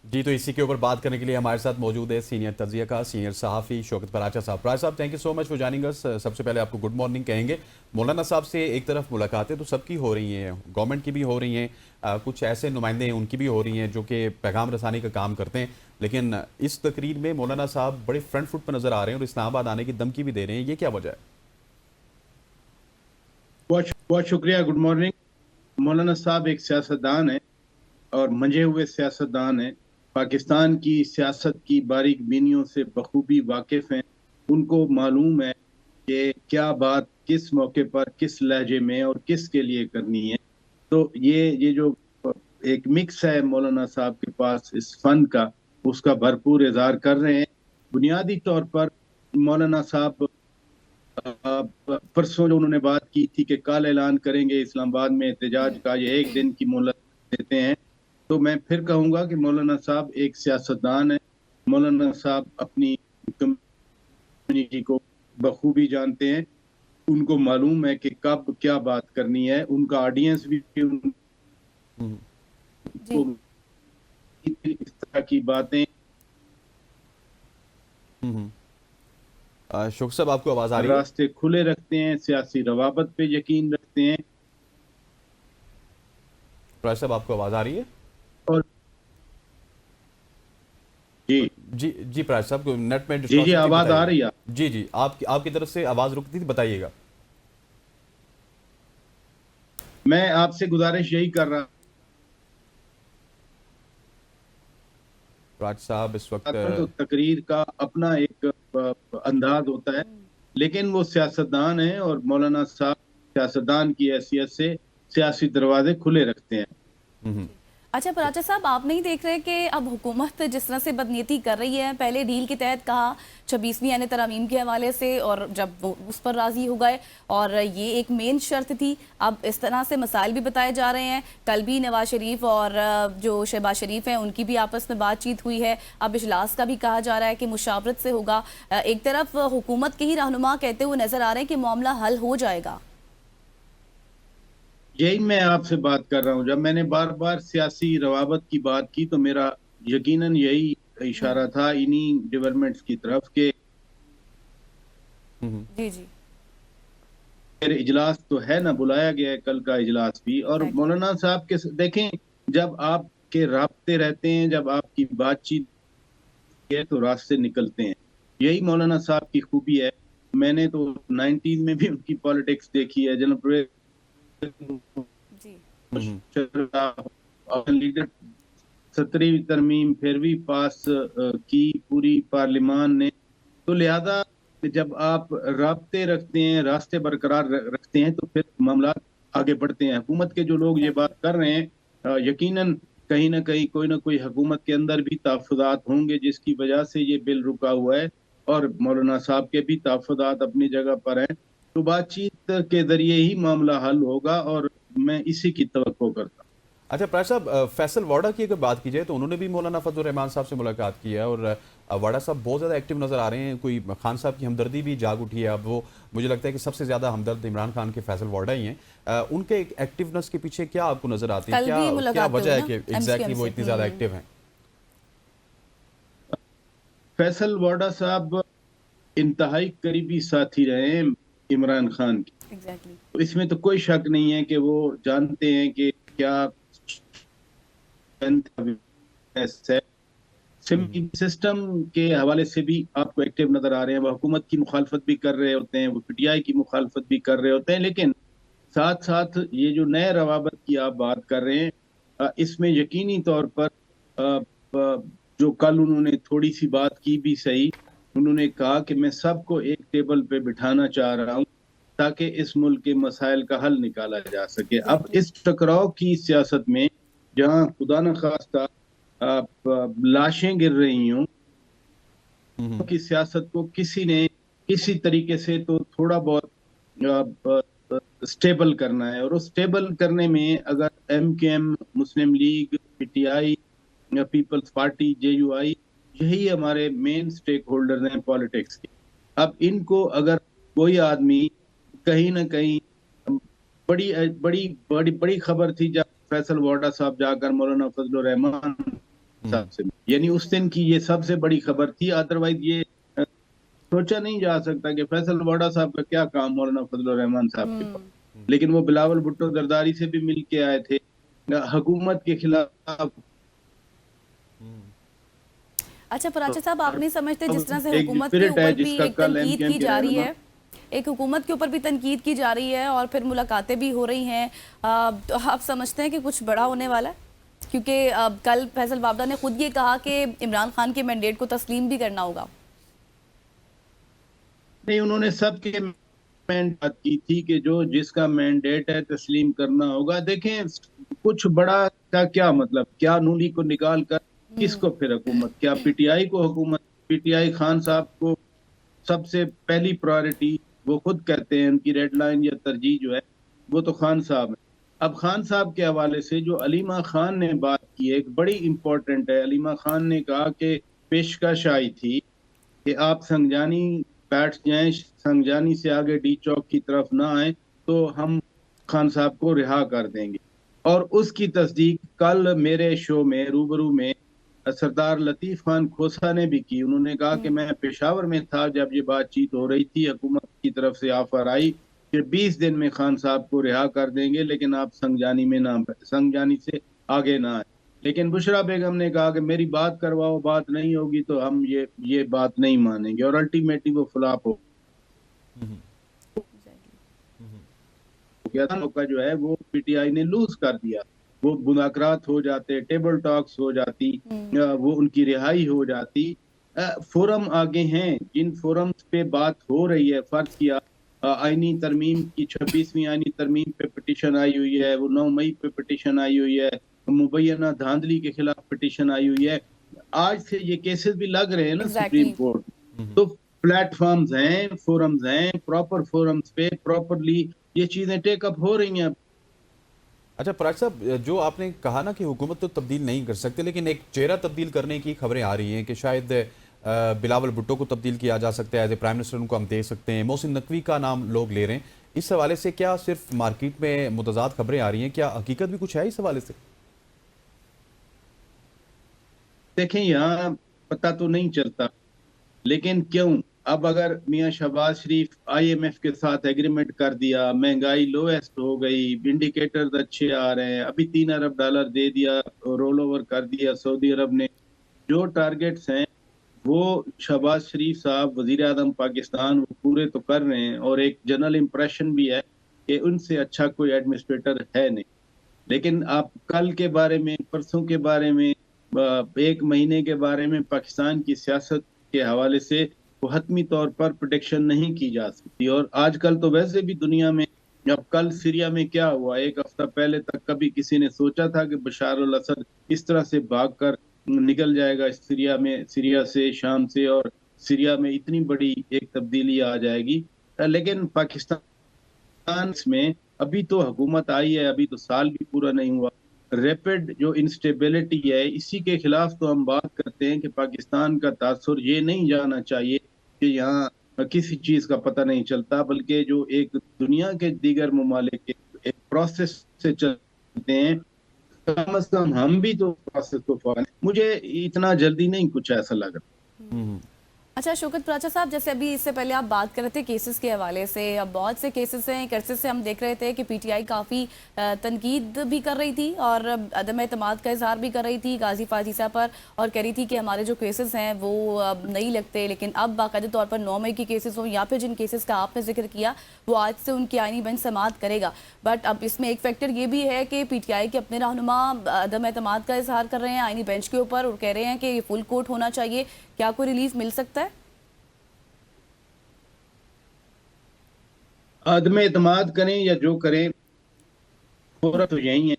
S1: जी, तो इसी के ऊपर बात करने के लिए हमारे साथ मौजूद है सीनियर तजिया का सीनियर सहाफ़ी शौकत पराचा साहब। पराचा साहब, thank you so much for joining अस। सबसे पहले आपको गुड मॉर्निंग कहेंगे। मौलाना साहब से एक तरफ मुलाकातें तो सबकी हो रही हैं, गवर्नमेंट की भी हो रही हैं, कुछ ऐसे नुमाइंदे हैं उनकी भी हो रही हैं जो कि पैगाम रसानी का काम करते हैं, लेकिन इस तकरीर में मौलाना साहब बड़े फ्रंट फुट पर नजर आ रहे हैं और इस्लामाबाद आने की धमकी भी दे रहे हैं। ये क्या वजह है?
S5: बहुत शुक्रिया। Good morning. मौलाना साहब एक सियासतदान है और मंजे हुए सियासतदान है, पाकिस्तान की सियासत की बारीक बीनियों से बखूबी वाकिफ हैं। उनको मालूम है कि क्या बात किस मौके पर, किस लहजे में और किसके लिए करनी है। तो ये जो एक मिक्स है मौलाना साहब के पास इस फन का, उसका भरपूर इज़हार कर रहे हैं। बुनियादी तौर पर मौलाना साहब परसों जो उन्होंने बात की थी कि कल ऐलान करेंगे इस्लामाबाद में एहतजाज का, ये एक दिन की मोहलत देते हैं, तो मैं फिर कहूंगा कि मौलाना साहब एक सियासतदान है। मौलाना साहब अपनी कम्युनिटी को बखूबी जानते हैं। उनको मालूम है कि कब क्या बात करनी है। उनका ऑडियंस भी उनको
S2: जी
S5: इस तरह की बातें।
S1: शुक्र साहब, आपको आवाज आ रही है?
S5: रास्ते खुले रखते हैं, सियासी रवाबत पे यकीन रखते हैं।
S1: प्राय साहब, आपको आवाज आ रही है?
S5: और जी
S1: जी जी प्राय साहब, नेट में
S5: जी
S1: distortion थी,
S5: आवाज आ
S1: बताइए।
S5: रही है?
S1: जी जी, आपकी तरफ से आवाज रुकती थी, बताइएगा।
S5: मैं आपसे गुजारिश यही कर रहा
S1: राज साहब इस वक्त
S5: था, तो तकरीर का अपना एक अंदाज होता है, लेकिन वो सियासतदान है और मौलाना साहब सियासतदान की हैसियत से सियासी दरवाजे खुले रखते हैं।
S2: अच्छा पराचा साहब, आप नहीं देख रहे कि अब हुकूमत जिस तरह से बदनीयती कर रही है, पहले डील के तहत कहा 26वीं आने तरमीम के हवाले से, और जब वो उस पर राजी हो गए और ये एक मेन शर्त थी, अब इस तरह से मसाइल भी बताए जा रहे हैं। कल भी नवाज शरीफ और जो शहबाज शरीफ हैं उनकी भी आपस में बातचीत हुई है। अब इजलास का भी कहा जा रहा है कि मुशावरत से होगा। एक तरफ हुकूमत के ही रहनुमा कहते हुए नजर आ रहे हैं कि मामला हल हो जाएगा।
S5: यही मैं आपसे बात कर रहा हूँ। जब मैंने बार बार सियासी रवाबत की बात की तो मेरा यकीनन यही इशारा था इन्हीं डेवलपमेंट्स की तरफ के
S2: जी जी
S5: फिर इजलास तो है ना, बुलाया गया है कल का इजलास भी। और मौलाना साहब के देखें, जब आपके राब्ते रहते हैं, जब आपकी बातचीत है तो रास्ते निकलते हैं। यही मौलाना साहब की खूबी है। मैंने तो 19 में भी उनकी पॉलिटिक्स देखी है। जनरल
S2: जी
S5: लीडर 17वीं तरमीम फिर भी पास की पूरी पार्लियामान ने। तो लिहाजा जब आप राब्ते रखते हैं, रास्ते बरकरार रखते हैं, तो फिर मामला आगे बढ़ते हैं। हुकूमत के जो लोग ये बात कर रहे हैं, यकीनन कहीं ना कहीं कोई ना कोई हुकूमत के अंदर भी तहफ़्फ़ुज़ात होंगे जिसकी वजह से ये बिल रुका हुआ है, और मौलाना साहब के भी तहफ़्फ़ुज़ात अपनी जगह पर हैं। तो बातचीत के जरिए ही मामला हल होगा और मैं इसी की तवक्को करता हूँ।
S1: अच्छा प्राय साहब, फैसल वाडा की अगर बात की जाए तो उन्होंने भी मौलाना फजल रहमान साहब से मुलाकात की है, और वाडा साहब बहुत ज़्यादा एक्टिव नज़र आ रहे हैं। कोई खान साहब की हमदर्दी भी जाग उठी है। अब वो, मुझे लगता है कि सबसे ज़्यादा हमदर्द इमरान खान के फैसल वाडा ही हैं। उनके एक एक्टिवनेस के पीछे क्या आपको नज़र आती है? क्या वजह है कि एग्जैक्टली वो इतनी ज़्यादा एक्टिव हैं?
S5: फैसल वाडा साहब इंतहाई करीबी साथी रहे हैं इमरान खान के। तो इसमें तो कोई शक नहीं है कि वो जानते हैं कि क्या सिस्टम के हवाले से भी आपको एक्टिव नजर आ रहे हैं। वो हुकूमत की मुखालफत भी कर रहे होते हैं, वो पीटीआई की मुखालफत भी कर रहे होते हैं, लेकिन साथ साथ ये जो नए रवाबत की आप बात कर रहे हैं, इसमें यकीनी तौर पर जो कल उन्होंने थोड़ी सी बात की भी सही, उन्होंने कहा कि मैं सबको एक टेबल पे बिठाना चाह रहा हूँ ताकि इस मुल्क के मसाइल का हल निकाला जा सके। अब इस टकराव की सियासत में जहाँ खुदा न खास्ता लाशें गिर रही हों, की सियासत को किसी ने किसी तरीके से तो थोड़ा बहुत स्टेबल करना है, और उस स्टेबल करने में अगर MQM, Muslim League, PTI, People's Party, JUI, यही हमारे मेन स्टेक होल्डर्स हैं पॉलिटिक्स के। अब इनको अगर कोई आदमी कहीं ना कहीं, बड़ी बड़ी बड़ी बड़ी खबर थी जब फैसल वाडा साहब जाकर मौलाना फजल रहमान साहब से, यानी उस दिन की ये सबसे बड़ी खबर थी। अदरवाइज ये सोचा नहीं जा सकता कि फैसल वाडा साहब का क्या काम मौलाना फजल रहमान साहब के पास। लेकिन वो बिलावल भुट्टो जरदारी से भी मिल के आए थे हुकूमत के खिलाफ।
S2: अच्छा पराचा साहब, आप नहीं समझते जिस तरह से
S5: एक
S2: हुकूमत के
S5: spirit है
S2: ऊपर भी
S5: जिसका
S2: एक
S5: कल
S2: तनकीद
S5: MKM
S2: की
S5: के
S2: जा रही
S5: रहनुमा-
S2: है, एक हुकूमत के ऊपर भी तनकीद की जा रही है, और फिर मुलाकातें भी हो रही हैं, तो आप समझते हैं कि कुछ बड़ा होने वाला है? क्योंकि कल फैसल वाबदा ने खुद ये कहा कि इमरान खान के मैंडेट को तस्लीम भी करना होगा।
S5: नहीं, उन्होंने सबके बात की थी कि जो जिसका मैंडेट है तस्लीम करना होगा। देखें, कुछ बड़ा का क्या मतलब, क्या नूली को निकाल कर किसको फिर हुकूमत, क्या पीटीआई को हुकूमत? पीटीआई खान साहब को सबसे पहली प्रायोरिटी, वो खुद कहते हैं उनकी रेड लाइन या तरजीह जो है वो तो खान साहब है। अब खान साहब के हवाले से जो अलीमा खान ने बात की है, एक बड़ी इंपॉर्टेंट है। अलीमा खान ने कहा कि पेशकश आई थी कि आप संगजानी बैठ जाएं, संगजानी से आगे डी चौक की तरफ ना आए तो हम खान साहब को रिहा कर देंगे। और उसकी तस्दीक कल मेरे शो में रूबरू में सरदार लतीफ खान खोसा ने भी की। उन्होंने कहा कि मैं पेशावर में था जब ये बातचीत हो रही थी, हुकूमत की तरफ से ऑफर आई कि 20 दिन में खान साहब को रिहा कर देंगे, लेकिन आप संगजानी से आगे ना आए। लेकिन बुशरा बेगम ने कहा कि मेरी बात करवाओ, बात नहीं होगी तो हम ये बात नहीं मानेंगे, और अल्टीमेटली वो फ्लॉप हो गया था। मौका जो है वो पीटीआई ने लूज कर दिया। वो मुज़ाकरात हो जाते, टेबल टॉक्स हो जाती, वो उनकी रिहाई हो जाती। फोरम आगे हैं, जिन फोरम्स पे बात हो रही है, फर्ज किया आईनी तरमीम की 26वीं आईनी तरमीम पे पिटीशन आई हुई है, वो 9 मई पे पिटीशन आई हुई है, मुबैना धांधली के खिलाफ पिटीशन आई हुई है। आज से ये केसेस भी लग रहे हैं ना सुप्रीम कोर्ट। तो प्लेटफॉर्म्स हैं, फोरम्स हैं, प्रॉपर फोरम्स पे प्रॉपरली ये चीजें टेकअप हो रही हैं।
S1: अच्छा पराग साहब, जो आपने कहा ना कि हुकूमत तो तब्दील नहीं कर सकते, लेकिन एक चेहरा तब्दील करने की खबरें आ रही हैं कि शायद बिलावल भुट्टो को तब्दील किया जा सकता है, एज ए प्राइम मिनिस्टर उनको हम दे सकते हैं। मोहसिन नकवी का नाम लोग ले रहे हैं। इस हवाले से क्या सिर्फ मार्केट में मुतज़ाद खबरें आ रही हैं, क्या हकीकत भी कुछ है इस हवाले से?
S5: देखें, यहाँ पता तो नहीं चलता, लेकिन क्यों अब अगर मियां शहबाज शरीफ आईएमएफ के साथ एग्रीमेंट कर दिया, महंगाई लोएस्ट हो गई, इंडिकेटर्स अच्छे आ रहे हैं, अभी $3 अरब दे दिया, रोल ओवर कर दिया सऊदी अरब ने, जो टारगेट्स हैं वो शहबाज शरीफ साहब वजीर आजम पाकिस्तान वो पूरे तो कर रहे हैं, और एक जनरल इंप्रेशन भी है कि उनसे अच्छा कोई एडमिनिस्ट्रेटर है नहीं। लेकिन आप कल के बारे में, परसों के बारे में, एक महीने के बारे में पाकिस्तान की सियासत के हवाले से वो हतमी तौर पर प्रोटेक्शन नहीं की जा सकती। और आजकल तो वैसे भी दुनिया में, अब कल सीरिया में क्या हुआ, एक हफ्ता पहले तक कभी किसी ने सोचा था कि बशार अल असद इस तरह से भागकर निकल जाएगा सीरिया से, शाम से, और सीरिया में इतनी बड़ी एक तब्दीली आ जाएगी। लेकिन पाकिस्तान में अभी तो हुकूमत आई है, अभी तो साल भी पूरा नहीं हुआ। रैपिड जो इंस्टेबिलिटी है, इसी के खिलाफ तो हम बात करते हैं कि पाकिस्तान का तासुर ये नहीं जाना चाहिए कि यहाँ किसी चीज का पता नहीं चलता, बल्कि जो एक दुनिया के दीगर ममालिक एक प्रोसेस से चलते हैं, कम से कम हम भी तो प्रोसेस को फॉलो। मुझे इतना जल्दी नहीं कुछ ऐसा लग रहा।
S2: अच्छा शौकत पराचा साहब, जैसे अभी इससे पहले आप बात कर रहे थे केसेस के हवाले से, अब बहुत से केसेस हैं, एक अरसे से हम देख रहे थे कि पीटीआई काफ़ी तनकीद भी कर रही थी और अदम एतमाद का इजहार भी कर रही थी गाजी फाजीसा पर, और कह रही थी कि हमारे जो केसेस हैं वो अब नहीं लगते। लेकिन अब बाकायदे तौर पर 9 मई की केसेस हों या फिर जिन केसेस का आपने जिक्र किया वो आज से उनकी आईनी बेंच समाअत करेगा। बट अब इसमें एक फैक्टर ये भी है कि पीटीआई के अपने रहनुमा अदम एतमाद का इजहार कर रहे हैं आईनी बेंच के ऊपर और कह रहे हैं कि ये फुल कोर्ट होना चाहिए। क्या कोई रिलीफ मिल सकता है?
S5: आदम एतमाद करें या जो करें, फोरम तो यही है।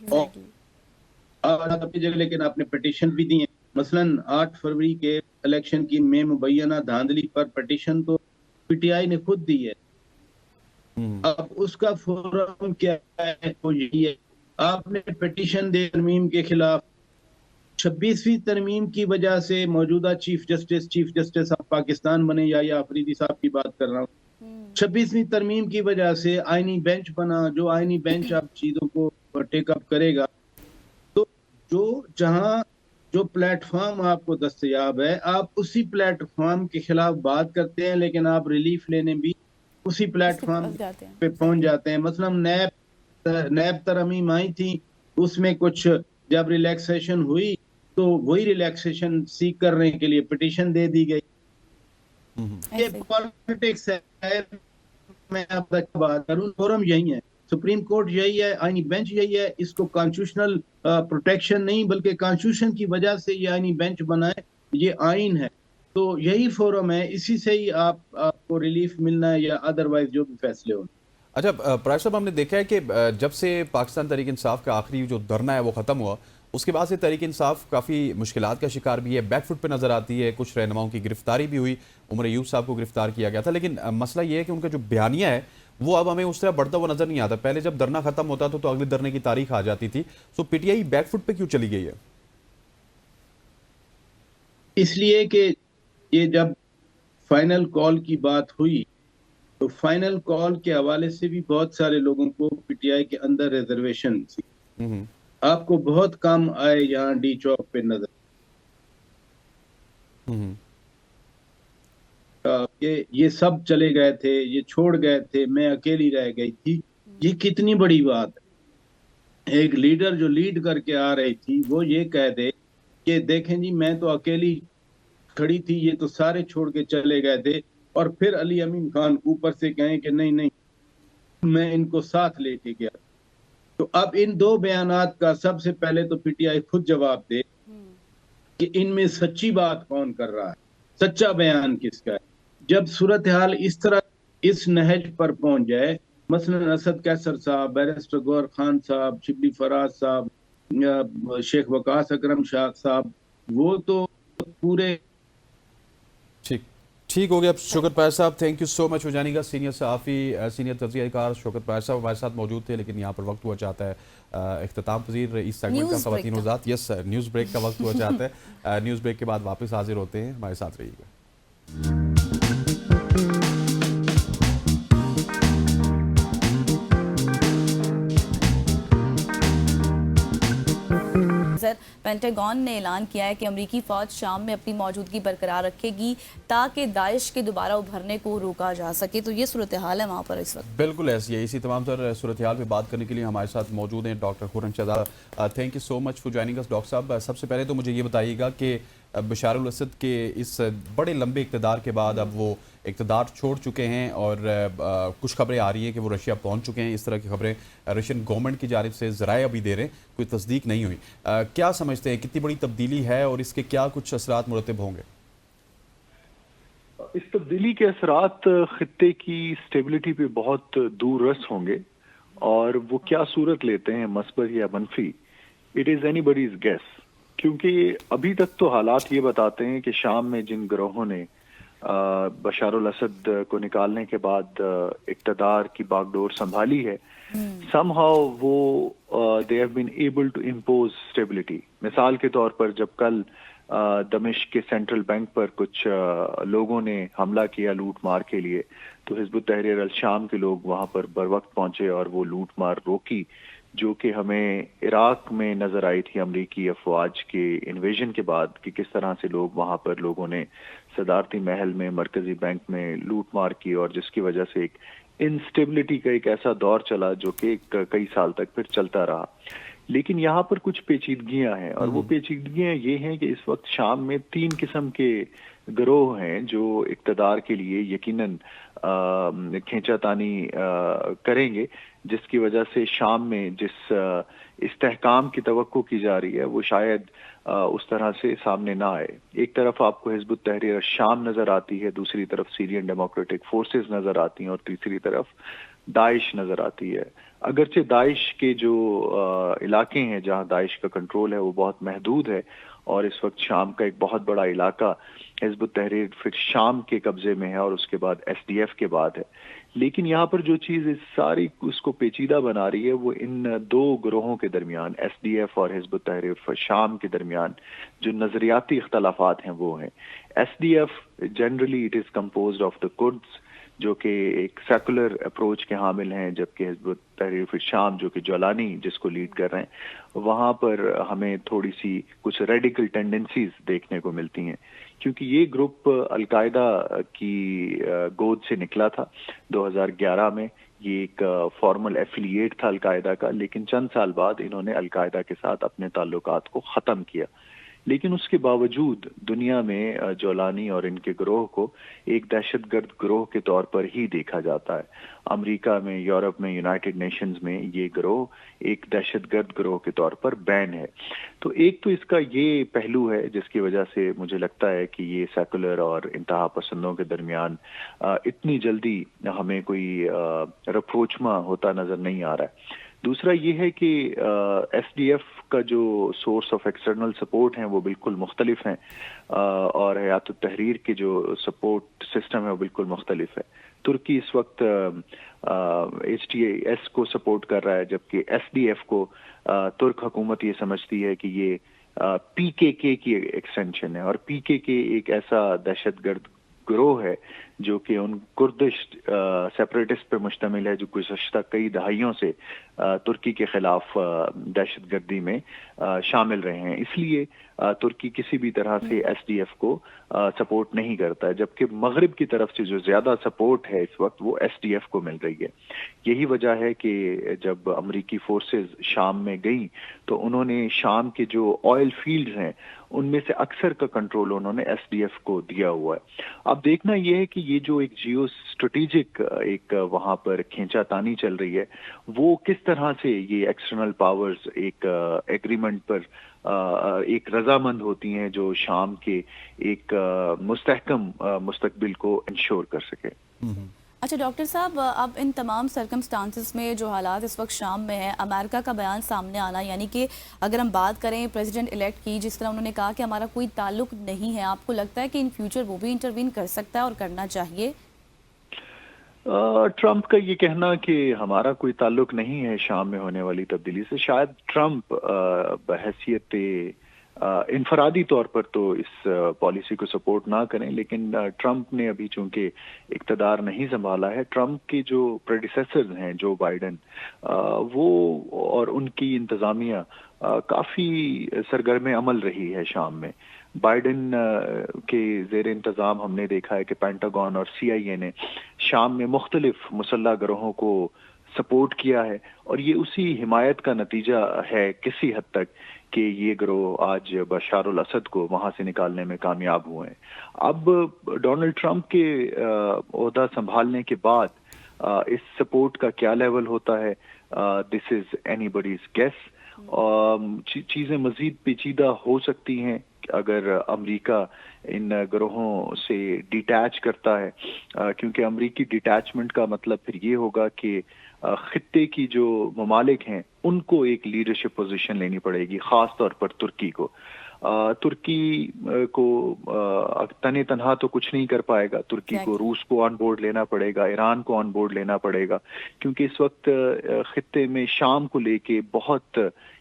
S5: और लेकिन आपने पिटीशन भी दी है, मसलन 8 फरवरी के इलेक्शन की में मुबैना धांधली पर पिटीशन तो पीटीआई ने खुद दी है। अब उसका फोरम क्या है, वो यही है। आपने पिटीशन दे तरमीम के खिलाफ, 26वीं तरमीम की वजह से मौजूदा चीफ जस्टिस ऑफ पाकिस्तान बने, या अफरीदी साहब की बात कर रहा हूँ। 26वीं तरमीम की वजह से आईनी बेंच बना, जो आईनी बेंच अब चीजों को टेकअप करेगा। तो जहां जो प्लेटफॉर्म आपको दस्तयाब है, आप उसी प्लेटफॉर्म के खिलाफ बात करते हैं, लेकिन आप रिलीफ लेने भी उसी प्लेटफॉर्म पे पहुंच जाते हैं। मसलन नैब तरमीम आई थी, उसमें कुछ जब रिलैक्सेशन हुई तो वही रिलैक्सेशन सीख करने के लिए पिटीशन दे दी गई। ये पॉलिटिक्स है। मैं आपका बात करूं, फोरम यही है, सुप्रीम कोर्ट यही है, आईनी बेंच यही है। इसको कॉन्स्टिट्यूशनल प्रोटेक्शन नहीं बल्कि कॉन्स्टिट्यूशन की वजह से ये आईनी बेंच बना है, ये आइन है। तो यही फोरम है, इसी से ही आपको रिलीफ मिलना है या अदरवाइज जो भी फैसले हो।
S1: अच्छा पराग साहब, हमने देखा है कि जब से पाकिस्तान तहरीक इंसाफ का आखिरी जो धरना है वो ख़त्म हुआ, उसके बाद से तहरीक इंसाफ काफ़ी मुश्किलात का शिकार भी है, बैकफुट पे नज़र आती है। कुछ रहनुमाओं की गिरफ्तारी भी हुई, उमर अयूब साहब को गिरफ्तार किया गया था, लेकिन मसला ये है कि उनका जो बयानिया है वो अब हमें उस तरह बढ़ता हुआ नजर नहीं आता। पहले जब धरना खत्म होता था तो अगले धरने की तारीख आ जाती थी। तो पीटीआई बैकफुट पे क्यों चली गई है?
S5: इसलिए कि ये जब फाइनल कॉल की बात हुई तो फाइनल कॉल के हवाले से भी बहुत सारे लोगों को पीटीआई के अंदर रिजर्वेशन थी।
S1: हम्म,
S5: आपको बहुत कम आए यहाँ डी चौक पे नजर
S1: हम्म,
S5: ये सब चले गए थे, ये छोड़ गए थे, मैं अकेली रह गई थी। ये कितनी बड़ी बात है। एक लीडर जो लीड करके आ रही थी वो ये कह दे कि देखें जी मैं तो अकेली खड़ी थी, ये तो सारे छोड़ के चले गए थे, और फिर अली अमीन खान ऊपर से कहें कि नहीं नहीं मैं इनको साथ लेके गया। तो अब इन दो बयानात का सबसे पहले तो पीटीआई खुद जवाब दे कि इनमें सच्ची बात कौन कर रहा है, सच्चा बयान किसका है। जब सूरत हाल इस तरह इस नहज पर पहुंच जाए, मसलन असद कैसर साहब, बैरिस्टर गौहर खान साहब, शिबली फराज साहब, शेख वकास अकरम शाह साहब, वो तो पूरे
S1: ठीक ठीक हो गया। शौकत पायर साहब, thank you so much for जानिएगा। सीनियर सहाफ़ी, सीनियर तज़कियाकार शौकत पायर साहब हमारे साथ मौजूद थे, लेकिन यहाँ पर वक्त हुआ चाहता है इख्तिताम पजीर इस सेगमेंट का, ख़वातीन वज़ात। यस सर, न्यूज़ ब्रेक का वक्त हुआ चाहता है। न्यूज़ ब्रेक के बाद वापस हाजिर होते हैं, हमारे साथ रहिएगा।
S2: सर, पेंटागन ने ऐलान किया है कि अमेरिकी फौज शाम में अपनी मौजूदगी बरकरार रखेगी ताकि दाइश के दोबारा उभरने को रोका जा सके। तो ये सूरत हाल है वहाँ पर इस वक्त।
S1: बिल्कुल ऐसी है। इसी तमाम तर सूरत हाल पे बात करने के लिए हमारे साथ मौजूद हैं doctor Khurram Shahzad. Thank you so much for joining us doctor साहब। सबसे पहले तो मुझे ये बताइएगा कि बशार अल असद के इस बड़े लंबे इक़्तिदार के बाद अब वो इक़्तिदार छोड़ चुके हैं और कुछ खबरें आ रही हैं कि वो रशिया पहुंच चुके हैं। इस तरह की खबरें रशियन गवर्नमेंट की जानिब से ज़राए अभी दे रहे हैं, कोई तस्दीक नहीं हुई। क्या समझते हैं, कितनी बड़ी तब्दीली है और इसके क्या कुछ असरात मुरतब होंगे?
S6: इस तब्दीली के असरात खित्ते की स्टेबिलिटी पे बहुत दूररस होंगे, और वो क्या सूरत लेते हैं, मस्बत या मनफी, इट इज़ एनीबडीज गेस। क्योंकि अभी तक तो हालात ये बताते हैं कि शाम में जिन गिरोहों ने बशार अल असद को निकालने के बाद इक़्तिदार की बागडोर संभाली है, somehow वो they have been able to impose stability। मिसाल के तौर पर जब कल दमिश्क के सेंट्रल बैंक पर कुछ लोगों ने हमला किया लूट मार के लिए, तो हिज़्बुत तहरीर अल शाम के लोग वहां पर बर वक्त पहुंचे और वो लूट मार रोकी, जो कि हमें इराक में नजर आई थी अमरीकी अफवाज के इन्वेजन के बाद, कि किस तरह से लोग वहां पर लोगों ने सदारती महल में, मरकजी बैंक में लूट मार की, और जिसकी वजह से एक इंस्टेबिलिटी का एक ऐसा दौर चला जो कि कई साल तक फिर चलता रहा। लेकिन यहाँ पर कुछ पेचीदगियां हैं, और वो पेचीदगियां ये हैं कि इस वक्त शाम में 3 किस्म के गिरोह हैं जो इक़्तिदार के लिए यकीनन खींचातानी करेंगे, जिसकी वजह से शाम में जिस इस्तेहकाम की तवक्को की जा रही है वो शायद उस तरह से सामने ना आए। एक तरफ आपको हिज़्बुत तहरीर शाम नजर आती है, दूसरी तरफ सीरियन डेमोक्रेटिक फोर्सेस नजर आती हैं, और तीसरी तरफ दाइश नजर आती है। अगरचे दाइश के जो इलाके हैं जहां दाइश का कंट्रोल है वो बहुत महदूद है, और इस वक्त शाम का एक बहुत बड़ा इलाका हिज़्बुत तहरीर फिर शाम के कब्जे में है, और उसके बाद एसडीएफ के बाद है। लेकिन यहाँ पर जो चीज़ इस सारी उसको पेचीदा बना रही है वो इन दो ग्रोहों के दरमियान, एसडीएफ और हिज़्बुत तहरीर शाम के दरमियान जो नजरियाती इख्तलाफात हैं वो हैं। SDF generally it is composed of the Kurds, जो कि एक सेकुलर अप्रोच के हामिल हैं, जबकि हिज़्बुत तहरीर फिर शाम जो कि जोलानी जिसको लीड कर रहे हैं, वहाँ पर हमें थोड़ी सी कुछ रेडिकल टेंडेंसीज देखने को मिलती हैं, क्योंकि ये ग्रुप अलकायदा की गोद से निकला था 2011 में। ये एक फॉर्मल एफिलिएट था अलकायदा का, लेकिन चंद साल बाद इन्होंने अलकायदा के साथ अपने ताल्लुकात को ख़त्म किया। लेकिन उसके बावजूद दुनिया में जोलानी और इनके गिरोह को एक दहशतगर्द गिरोह के तौर पर ही देखा जाता है। अमेरिका में, यूरोप में, यूनाइटेड नेशंस में ये गिरोह एक दहशतगर्द गिरोह के तौर पर बैन है। तो एक तो इसका ये पहलू है जिसकी वजह से मुझे लगता है कि ये सेकुलर और इंतहा पसंदों के दरमियान इतनी जल्दी हमें कोई रप्रोचमा होता नजर नहीं आ रहा है। दूसरा ये है कि एसडीएफ का जो सोर्स ऑफ एक्सटर्नल सपोर्ट हैं वो बिल्कुल मुख्तलिफ हैं, और हयात तहरीर के जो सपोर्ट सिस्टम है वो बिल्कुल मुख्तलिफ है। तुर्की इस वक्त HTS को सपोर्ट कर रहा है, जबकि SDF को तुर्क हुकूमत ये समझती है कि ये PKK की एक्सटेंशन है। और PKK एक ऐसा दहशतगर्द गिरोह है जो कि उन कुर्दिश सेपरेटिस्ट पर मुश्तमिल है, जो गुज़श्ता कई दहाइयों से तुर्की के खिलाफ दहशतगर्दी में शामिल रहे हैं। इसलिए तुर्की किसी भी तरह से SDF को सपोर्ट नहीं करता है, जबकि मगरिब की तरफ से जो ज्यादा सपोर्ट है इस वक्त वो SDF को मिल रही है। यही वजह है कि जब अमेरिकी फोर्सेस शाम में गई तो उन्होंने शाम के जो ऑयल फील्ड्स हैं उनमें से अक्सर का कंट्रोल उन्होंने SDF को दिया हुआ है। अब देखना यह है कि ये जो एक जियो स्ट्रेटेजिक एक वहां पर खींचातानी चल रही है वो किस तरह से ये एक्सटर्नल पावर्स एक एग्रीमेंट पर एक रजामंद होती हैं जो शाम के एक मुस्तहकम मुस्तकबिल को इंश्योर कर सके।
S2: अच्छा डॉक्टर साहब, अब इन तमाम सर्कमस्टांसेस में जो हालात इस वक्त शाम में है, अमेरिका का बयान सामने आना, यानी कि अगर हम बात करें प्रेसिडेंट इलेक्ट की, जिस तरह उन्होंने कहा कि हमारा कोई ताल्लुक नहीं है, आपको लगता है कि इन फ्यूचर वो भी इंटरवीन कर सकता है और करना चाहिए?
S6: ट्रंप का ये कहना कि हमारा कोई ताल्लुक नहीं है शाम में होने वाली तब्दीली से, शायद ट्रंप बहैसियत इनफरादी तौर पर तो इस पॉलिसी को सपोर्ट ना करें, लेकिन ट्रंप ने अभी चूंकि इक़्तिदार नहीं संभाला है, ट्रंप के जो प्रेडिसेसर्स हैं जो बाइडेन, वो और उनकी इंतजामिया काफी सरगर्म अमल रही है शाम में। बाइडेन के जेर इंतजाम हमने देखा है कि पेंटागन और CIA ने शाम में मुख्तलिफ मुसल्लह गिरोहों को सपोर्ट किया है, और ये उसी हिमायत का नतीजा है किसी हद तक कि ये गिरोह आज बशार अल असद को वहां से निकालने में कामयाब हुए हैं। अब डोनाल्ड ट्रंप के ओहदा संभालने के बाद इस सपोर्ट का क्या लेवल होता है, दिस इज एनीबडीज गेस। चीजें मजीद पेचीदा हो सकती हैं अगर अमेरिका इन गिरोहों से डिटैच करता है, क्योंकि अमेरिकी डिटैचमेंट का मतलब फिर ये होगा कि खित्ते की जो ममालिक हैं उनको एक लीडरशिप पोजीशन लेनी पड़ेगी, खास तौर पर तुर्की को। तुर्की को तने तनहा तो कुछ नहीं कर पाएगा, तुर्की को रूस को ऑन बोर्ड लेना पड़ेगा, ईरान को ऑन बोर्ड लेना पड़ेगा, क्योंकि इस वक्त खित्ते में शाम को लेके बहुत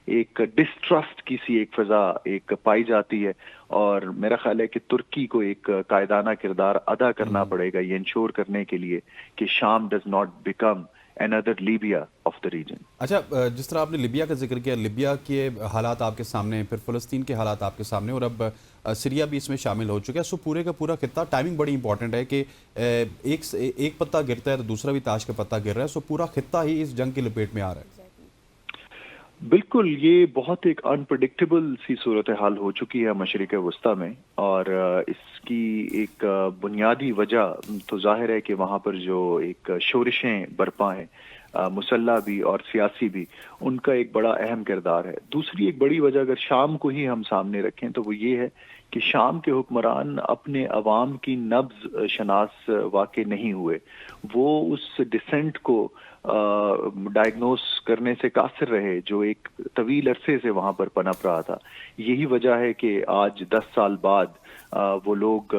S6: एक डिस्ट्रस्ट की सी एक फिजा एक पाई जाती है, और मेरा ख्याल है कि तुर्की को एक कायदाना किरदार अदा करना पड़ेगा ये इंश्योर करने के लिए कि शाम does not become another Libya of the region।
S1: अच्छा, जिस तरह आपने लिबिया का जिक्र किया, लिबिया के हालात आपके सामने, फिर फ़लस्तीन के हालात आपके सामने, और अब सीरिया भी इसमें शामिल हो चुका है। सो पूरे का पूरा खित्ता, टाइमिंग बड़ी इंपॉर्टेंट है कि एक पत्ता गिरता है तो दूसरा भी ताश का पत्ता गिर रहा है। सो पूरा खित्ता ही इस जंग की लपेट में आ रहा है।
S6: बिल्कुल, ये बहुत एक अनप्रडिक्टेबल सी सूरत हाल हो चुकी है मशरिक़ वस्ता में, और इसकी एक बुनियादी वजह तो जाहिर है कि वहाँ पर जो एक शोरिशें बरपा हैं, मुसल्ला भी और सियासी भी, उनका एक बड़ा अहम किरदार है। दूसरी एक बड़ी वजह अगर शाम को ही हम सामने रखें तो वो ये है कि शाम के हुक्मरान अपने अवाम की नब्ज शनास वाक़ई नहीं हुए, वो उस डिसेंट को डायग्नोस करने से कासिर रहे जो एक तवील अरसे से वहां पर पनप रहा था। यही वजह है कि आज 10 साल बाद वो लोग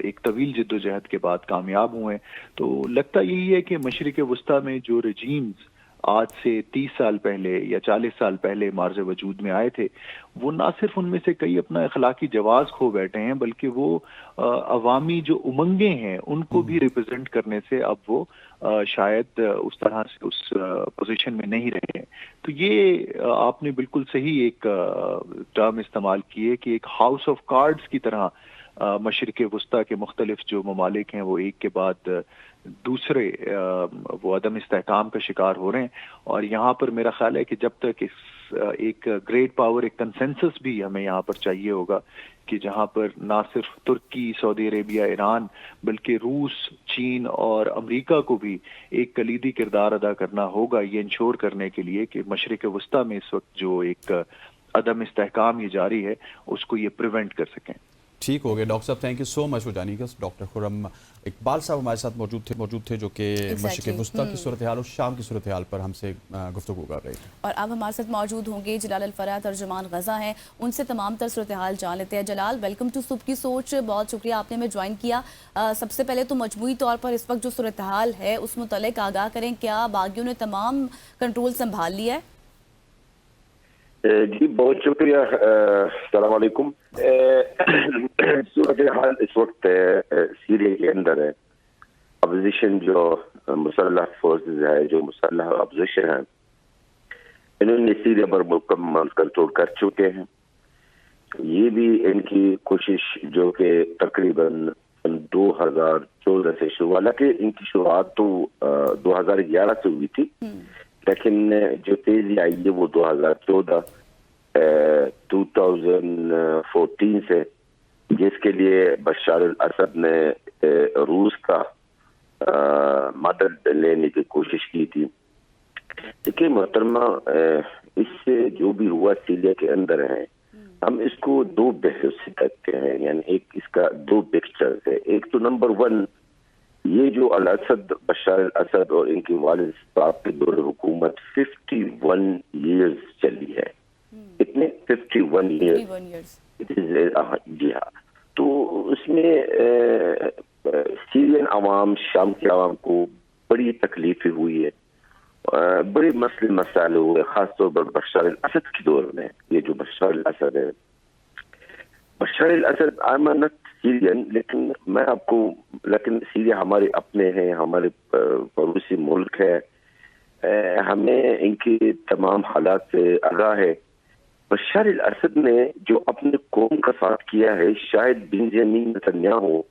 S6: एक तवील जिद्दोजहद के बाद कामयाब हुए। तो लगता यही है कि मशरिक़ वस्ता में जो रजीम्स आज से 30 साल पहले या 40 साल पहले मार्ज़ वजूद में आए थे, वो ना सिर्फ उनमें से कई अपना अखलाकी जवाज खो बैठे हैं, बल्कि वो अवामी जो उमंगे हैं उनको भी रिप्रेजेंट करने से अब वो शायद उस तरह से उस पोजीशन में नहीं रहे हैं। तो ये आपने बिल्कुल सही एक टर्म इस्तेमाल की है कि एक हाउस ऑफ कार्ड्स की तरह मशरिक़ वस्ता के मुख्तलिफ जो ममालिक हैं वो एक के बाद दूसरे वो अदम इस्तेहकाम का शिकार हो रहे हैं। और यहाँ पर मेरा ख्याल है कि जब तक इस एक ग्रेट पावर, एक कंसेंसस भी हमें यहाँ पर चाहिए होगा कि जहाँ पर ना सिर्फ तुर्की, सऊदी अरेबिया, ईरान, बल्कि रूस, चीन और अमेरिका को भी एक कलीदी किरदार अदा करना होगा ये इंश्योर करने के लिए कि मशरिक़ वस्ता में इस वक्त जो एक अदम इस्तेहकाम ये जारी है उसको ये प्रिवेंट कर सकें।
S1: ठीक हो गए डॉक्टर साहब, thank you so much for जानिएगा। डॉक्टर खुर्रम इकबाल साहब हमारे साथ मौजूद थे जो कि मशरिक़ वस्ता की सूरत हाल और शाम की सूरत हाल पर हमसे गुफ्तगू कर रहे थे।
S2: और अब हमारे साथ मौजूद होंगे जलाल अल-फराह तर्जुमान गज़ा हैं, उनसे तमाम तर सूरत हाल जान लेते हैं। जलाल, वेलकम टू सुबह की सोच, बहुत शुक्रिया आपने हमें ज्वाइन किया। सबसे पहले तो मजमूई तौर पर इस वक्त जो सूरत हाल है उस मुतल्लिक़ आगाह करें, क्या बागियों ने तमाम कंट्रोल संभाल लिया है?
S7: जी बहुत शुक्रिया। अस्सलाम वालेकुम। सूरत हाल इस वक्त सीरिया के अंदर है। अपोजिशन जो मुसल्लह फोर्सेस है, जो मुसल्लह अपोजिशन है, इन्होंने सीरिया पर मुकम्मल कंट्रोल कर चुके हैं। ये भी इनकी कोशिश जो कि तकरीबन 2014 से शुरू, हालांकि इनकी शुरुआत तो 2011 से हुई थी, लेकिन जो तेजी आई है वो 2014 2014 से, जिसके लिए बशार अल असद ने रूस का मदद लेने की कोशिश की थी। देखिए मोहतरमा, इससे जो भी हुआ सीरिया के अंदर है, हम इसको दो पहलू से देखते हैं, यानी एक इसका दो पिक्चर्स है। एक तो नंबर 1, ये जो अल असद, बशार अल असद और इनके वालिद साहब के दौर हुकूमत 51 ईयर्स चली है। इतने 51 ईयर्स। जी हाँ। तो उसमें सीरियन आवाम, शाम के आवाम को बड़ी तकलीफें हुई है, बड़े मसले मसाले हुए, खासतौर पर बशार अल असद के दौर में। ये जो बशार अल असद है, बशार अल असद आमनत सीरियन, लेकिन मैं आपको, लेकिन सीरिया हमारे अपने हैं, हमारे पड़ोसी मुल्क है, हमें इनके तमाम हालात से आगाह है। बशार अल असद ने जो अपने कौम का साथ किया है, शायद बेंजामिन नेतन्याहू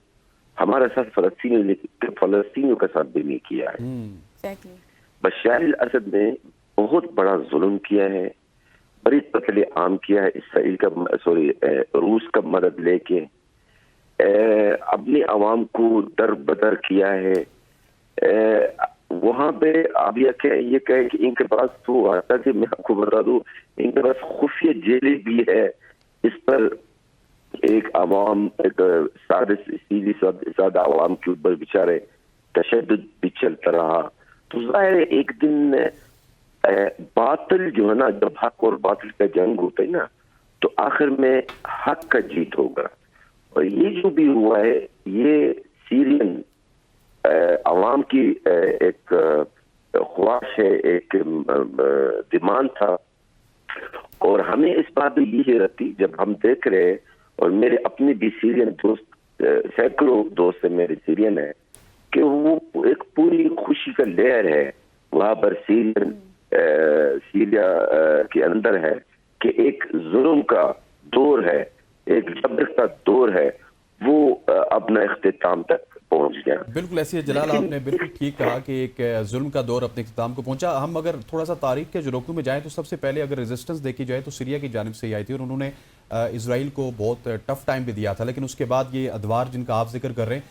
S7: हमारा साथ फलस्तीनियों का साथ भी नहीं किया है। बशार अल असद ने बहुत बड़ा जुल्म किया है, बड़ी कत्ले आम किया है, इसराइल का रूस का मदद लेके अपने आवाम को दर बदर किया है। वहां पे अब ये कहे कि इनके पास तो आता कि मैं आपको बता दूं, इनके पास खुफिया जेलें भी है। इस पर एक आवाम, एक सीधी सादा आवाम के ऊपर बेचारे तशद्दुद भी चलता रहा। तो जाहिर है एक दिन बातिल जो है ना, जब हक और बातिल का जंग होता है ना, तो आखिर में हक का जीत होगा। और ये जो भी हुआ है, ये सीरियन अवाम की एक ख्वाहिश है, एक डिमांड था। और हमें इस बात भी ये रहती, जब हम देख रहे हैं, और मेरे अपने भी सीरियन दोस्त, सैकड़ों दोस्त है मेरे सीरियन है, कि वो एक पूरी खुशी का लहर है वहां पर सीरिया के अंदर है, कि एक जुल्म का दौर है, एक जबर का दौर है, वो अपना इख्तिताम तक पहुंच गया।
S1: बिल्कुल ऐसे जलाल, आपने बिल्कुल ठीक कहा कि एक जुल्म का दौर अपने इख्तिताम को पहुंचा। हम अगर थोड़ा सा तारीख के जुरों में जाएं तो सबसे पहले अगर रेजिस्टेंस देखी जाए तो सीरिया की जानिब से ही आई थी, और उन्होंने इजराइल को बहुत टफ टाइम भी दिया था। लेकिन उसके बाद ये अदवार जिनका आप जिक्र कर रहे हैं,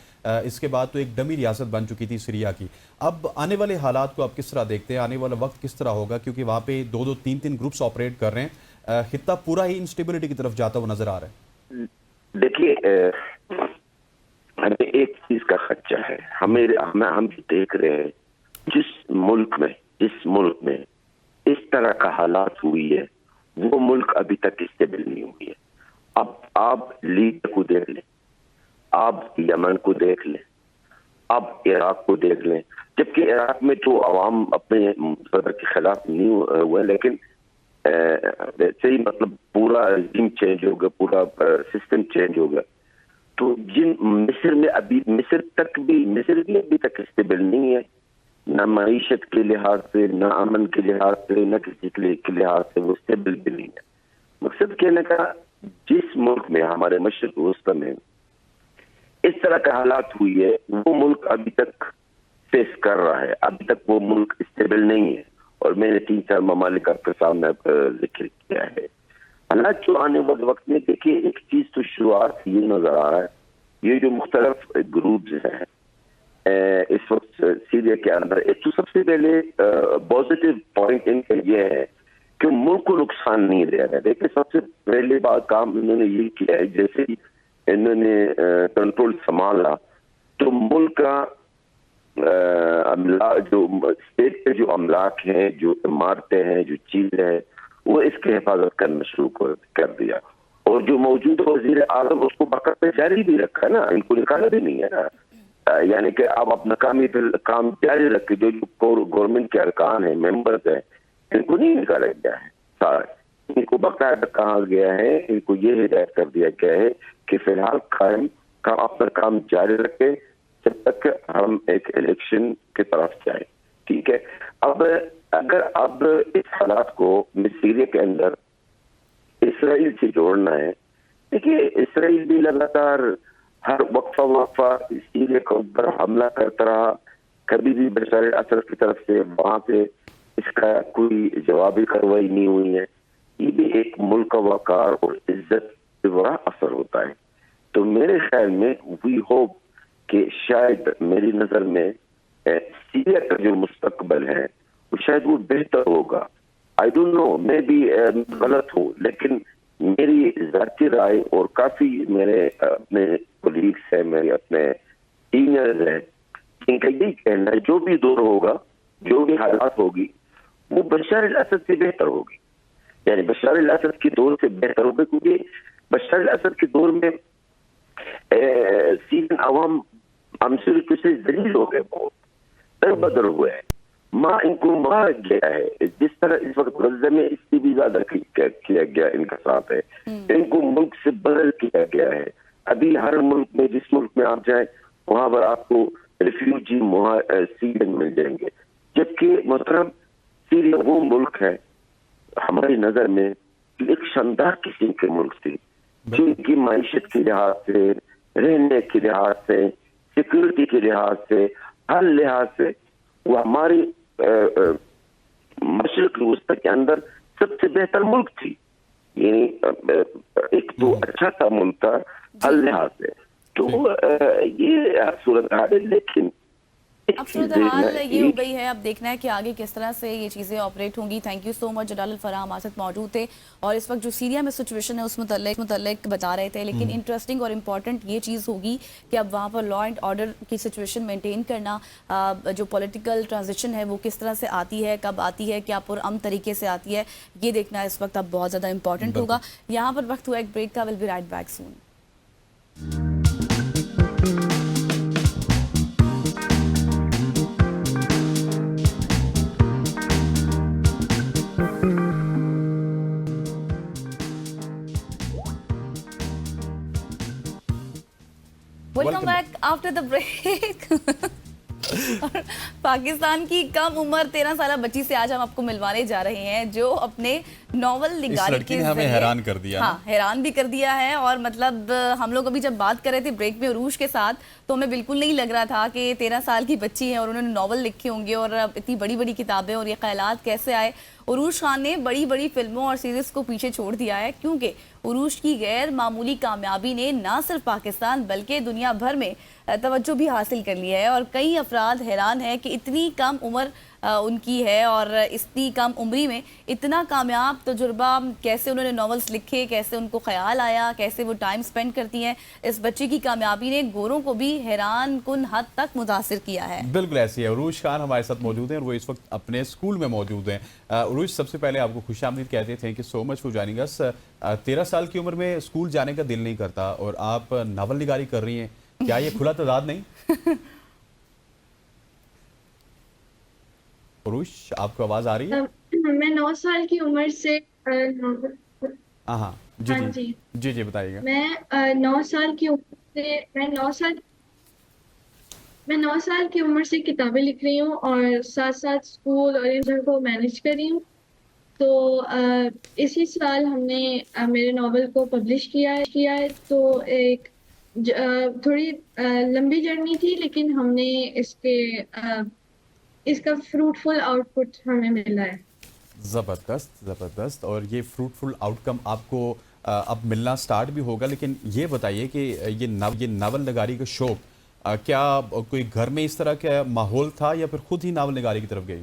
S1: इसके बाद तो एक डमी रियासत बन चुकी थी सीरिया की। अब आने वाले हालात को आप किस तरह देखते हैं, आने वाला वक्त किस तरह होगा, क्योंकि वहाँ पे 2-2, 3-3 ग्रुप्स ऑपरेट कर रहे हैं, खित्ता पूरा ही इंस्टेबिलिटी की तरफ जाता हुआ नजर आ रहा है।
S7: देखिए, हमें एक चीज का खर्चा है, हम देख रहे हैं जिस मुल्क में इस तरह का हालात हुई है, वो मुल्क अभी तक स्टेबल नहीं हुई है। अब आप लीबिया को देख लें, आप यमन को देख लें, आप इराक को देख लें, जबकि इराक में तो अवाम अपने सदर के खिलाफ नहीं हुआ, लेकिन सही मतलब पूरा रिजीम चेंज हो गया, पूरा सिस्टम चेंज हो गया। तो जिन मिस्र भी अभी तक स्टेबल नहीं है, न मईशत के लिहाज से, न अमन के लिहाज से, न किसी के लिहाज से वो स्टेबल भी नहीं है। मकसद कहने का, जिस मुल्क में, हमारे मशरिक वस्ता में इस तरह का हालात हुई है, वो मुल्क अभी तक फेस कर रहा है, अभी तक वो मुल्क स्टेबल नहीं है। और मैंने 3-4 ममालिक आपके सामने जिक्र किया है। हालात जो आने वाले वक्त में, देखिए एक चीज तो शुरुआत ये नजर आ रहा है, ये जो मुख्तलिफ ग्रुप्स हैं इस वक्त सीरिया के अंदर, एक तो सबसे पहले पॉजिटिव पॉइंट इनका ये है कि मुल्क को नुकसान नहीं दे रहा है। देखिए सबसे पहले बात काम इन्होंने ये किया है, जैसे इन्होंने कंट्रोल संभाला तो मुल्क का जो स्टेट के जो अमलाक हैं, जो इमारतें हैं, जो चीजें हैं, वो इसकी हिफाजत करना शुरू कर दिया। और जो मौजूदा वजीर आजम उसको बकायदा जारी भी रखा ना, इनको निकाला भी नहीं है ना। यानी कि आप अपना काम जारी रखे। जो गवर्नमेंट के अरकान है, मेंबर्स हैं, इनको नहीं निकाला गया है सारा। इनको बकायदा कहा गया है, इनको ये हिदायत कर दिया गया है कि फिलहाल अपना काम जारी रखे जब तक हम एक इलेक्शन की तरफ जाए। ठीक है। अब अगर अब इस हालात को सीरिया के अंदर इसराइल से जोड़ना है, देखिए इसराइल भी लगातार हर वक्फा सीरिया के ऊपर हमला करता रहा। कभी भी बशर अल-असद की तरफ से वहां से इसका कोई जवाबी कार्रवाई नहीं हुई है। ये भी एक मुल्क का वकार और इज्जत पे बड़ा असर होता है। तो मेरे ख्याल में वी होप कि शायद मेरी नजर में सीरिया का जो मुस्तकबल है वो शायद वो बेहतर होगा। आई डोंट नो, मैं भी गलत हूँ, लेकिन मेरी जाती राय और काफी मेरे अपने कोलीग्स हैं, मेरे अपने सीनियर्स हैं, इनका यही कहना है जो भी दौर होगा, जो भी हालात होगी, वो बशर अल-असद से बेहतर होगी। यानी बशर अल-असद के दौर से बेहतर होगी, क्योंकि बशर अल-असद के दौर में सीरियन अवाम हमसे जलील हो गए, बहुत दरबदर हुए हैं, इनको मार गया है। जिस तरह इस वक्त गज़ा में इससे भी ज्यादा किया गया इनका साथ है। इनको मुल्क से बदल किया गया है। अभी हर मुल्क में, जिस मुल्क में आप जाए वहां पर आपको रिफ्यूजी सीरियन मिल जाएंगे, जबकि मोहतरम सीरिया वो मुल्क है हमारी नजर में एक शानदार किस्म के मुल्क थी, जो इनकी माइशत के लिहाज से, रहने के लिहाज से, सिक्योरिटी के लिहाज से, हर लिहाज से वो हमारी मशरिक वस्ता के अंदर सबसे बेहतर मुल्क थी। यानी एक तो अच्छा सा मुल्क था हर लिहाज से। तो ये सूरत हाल है, लेकिन
S2: अब सूरत हाल ये हो गई है। अब देखना है कि आगे किस तरह से ये चीज़ें ऑपरेट होंगी। Thank you so much. Jalal Farah हमारे साथ मौजूद थे और इस वक्त जो सीरिया में सिचुएशन है उस मुतल्लिक बता रहे थे। लेकिन इंटरेस्टिंग और इम्पॉर्टेंट ये चीज़ होगी कि अब वहाँ पर लॉ एंड ऑर्डर की सिचुएशन मेंटेन करना, जो पॉलिटिकल ट्रांजिशन है वो किस तरह से आती है, कब आती है, क्या पुरअमन तरीके से आती है, ये देखना इस वक्त अब बहुत ज़्यादा इंपॉर्टेंट होगा। यहाँ पर वक्त हुआ एक ब्रेक का। Will be right back soon. Welcome back after the break. Pakistan की कम उम्र 13 साल बच्ची से आज हम आपको मिलवाने जा रहे हैं, जो अपने नॉवल निगारी के
S1: हमें हैरान कर दिया।
S2: हाँ, हैरान भी कर दिया है। और मतलब हम लोग अभी जब बात कर रहे थे ब्रेक में उरूज के साथ, तो हमें बिल्कुल नहीं लग रहा था कि 13 साल की बच्ची है और उन्होंने नॉवल लिखे होंगे और इतनी बड़ी बड़ी किताबें, और ये ख्यालात कैसे आए। उरूज खान ने बड़ी बड़ी फिल्मों और सीरीज को पीछे छोड़ दिया है, क्योंकि उरूज की गैर मामूली कामयाबी ने न सिर्फ पाकिस्तान बल्कि दुनिया भर में तवज्जो भी हासिल कर लिया है। और कई अफराद हैरान है कि इतनी कम उम्र उनकी है और इतनी कम उम्री में इतना कामयाब तजुर्बा, कैसे उन्होंने नॉवेल्स लिखे, कैसे उनको ख्याल आया, कैसे वो टाइम स्पेंड करती हैं। इस बच्ची की कामयाबी ने गोरों को भी हैरान कुन हद तक मुतासिर किया है।
S1: बिल्कुल ऐसी है। उरूज खान हमारे साथ मौजूद हैं और वो इस वक्त अपने स्कूल में मौजूद हैं। उरूज, सबसे पहले आपको खुशामदीद कहते हैं। Thank you so much for joining अस। 13 साल की उम्र में स्कूल जाने का दिल नहीं करता और आप नावल निगारी कर रही हैं, क्या ये खुला तजाद नहीं? उरूज, आपको आवाज आ रही है?
S8: मैं 9 साल की उम्र से
S1: हाँ जी बताइएगा।
S8: मैं 9 साल की उम्र से मैं 9 साल की उम्र से किताबें लिख रही हूँ और साथ साथ स्कूल और इन सब को मैनेज कर रही हूँ। तो इसी साल हमने मेरे नॉवल को पब्लिश किया है। तो एक थोड़ी लंबी जर्नी थी, लेकिन हमने इसका फ्रूटफुल आउटपुट हमें मिला है।
S1: जबरदस्त। और ये फ्रूटफुल आउटकम आपको अब मिलना स्टार्ट भी होगा। लेकिन ये बताइए कि ये नावल निगारी का शौक क्या कोई घर में इस तरह का माहौल था या फिर खुद ही नावल निगारी की तरफ गई?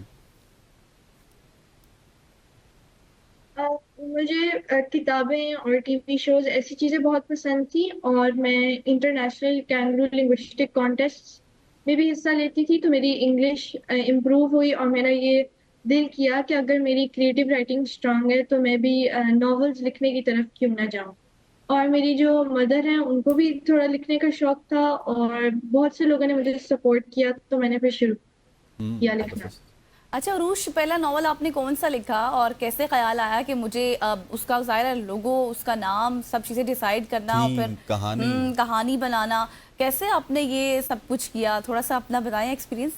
S8: मुझे किताबें और टीवी शोज ऐसी चीज़ें बहुत पसंद थी, और मैं इंटरनेशनल कैंगरू लिंग्विस्टिक कॉन्टेस्ट में भी हिस्सा लेती थी, तो मेरी इंग्लिश इम्प्रूव हुई और मेरा ये दिल किया कि अगर मेरी क्रिएटिव राइटिंग स्ट्रांग है तो मैं भी नॉवेल्स लिखने की तरफ क्यों ना जाऊं। और मेरी जो मदर हैं उनको भी थोड़ा लिखने का शौक था, और बहुत से लोगों ने मुझे सपोर्ट किया, तो मैंने फिर शुरू किया लिखना।
S2: अच्छा उरूश, पहला नॉवल आपने कौन सा लिखा और कैसे ख्याल आया कि मुझे उसका ज़ाहिर है लोगो, उसका नाम, सब चीज़ें डिसाइड करना और फिर कहानी बनाना, कैसे आपने ये सब कुछ किया? थोड़ा सा अपना बताएं एक्सपीरियंस।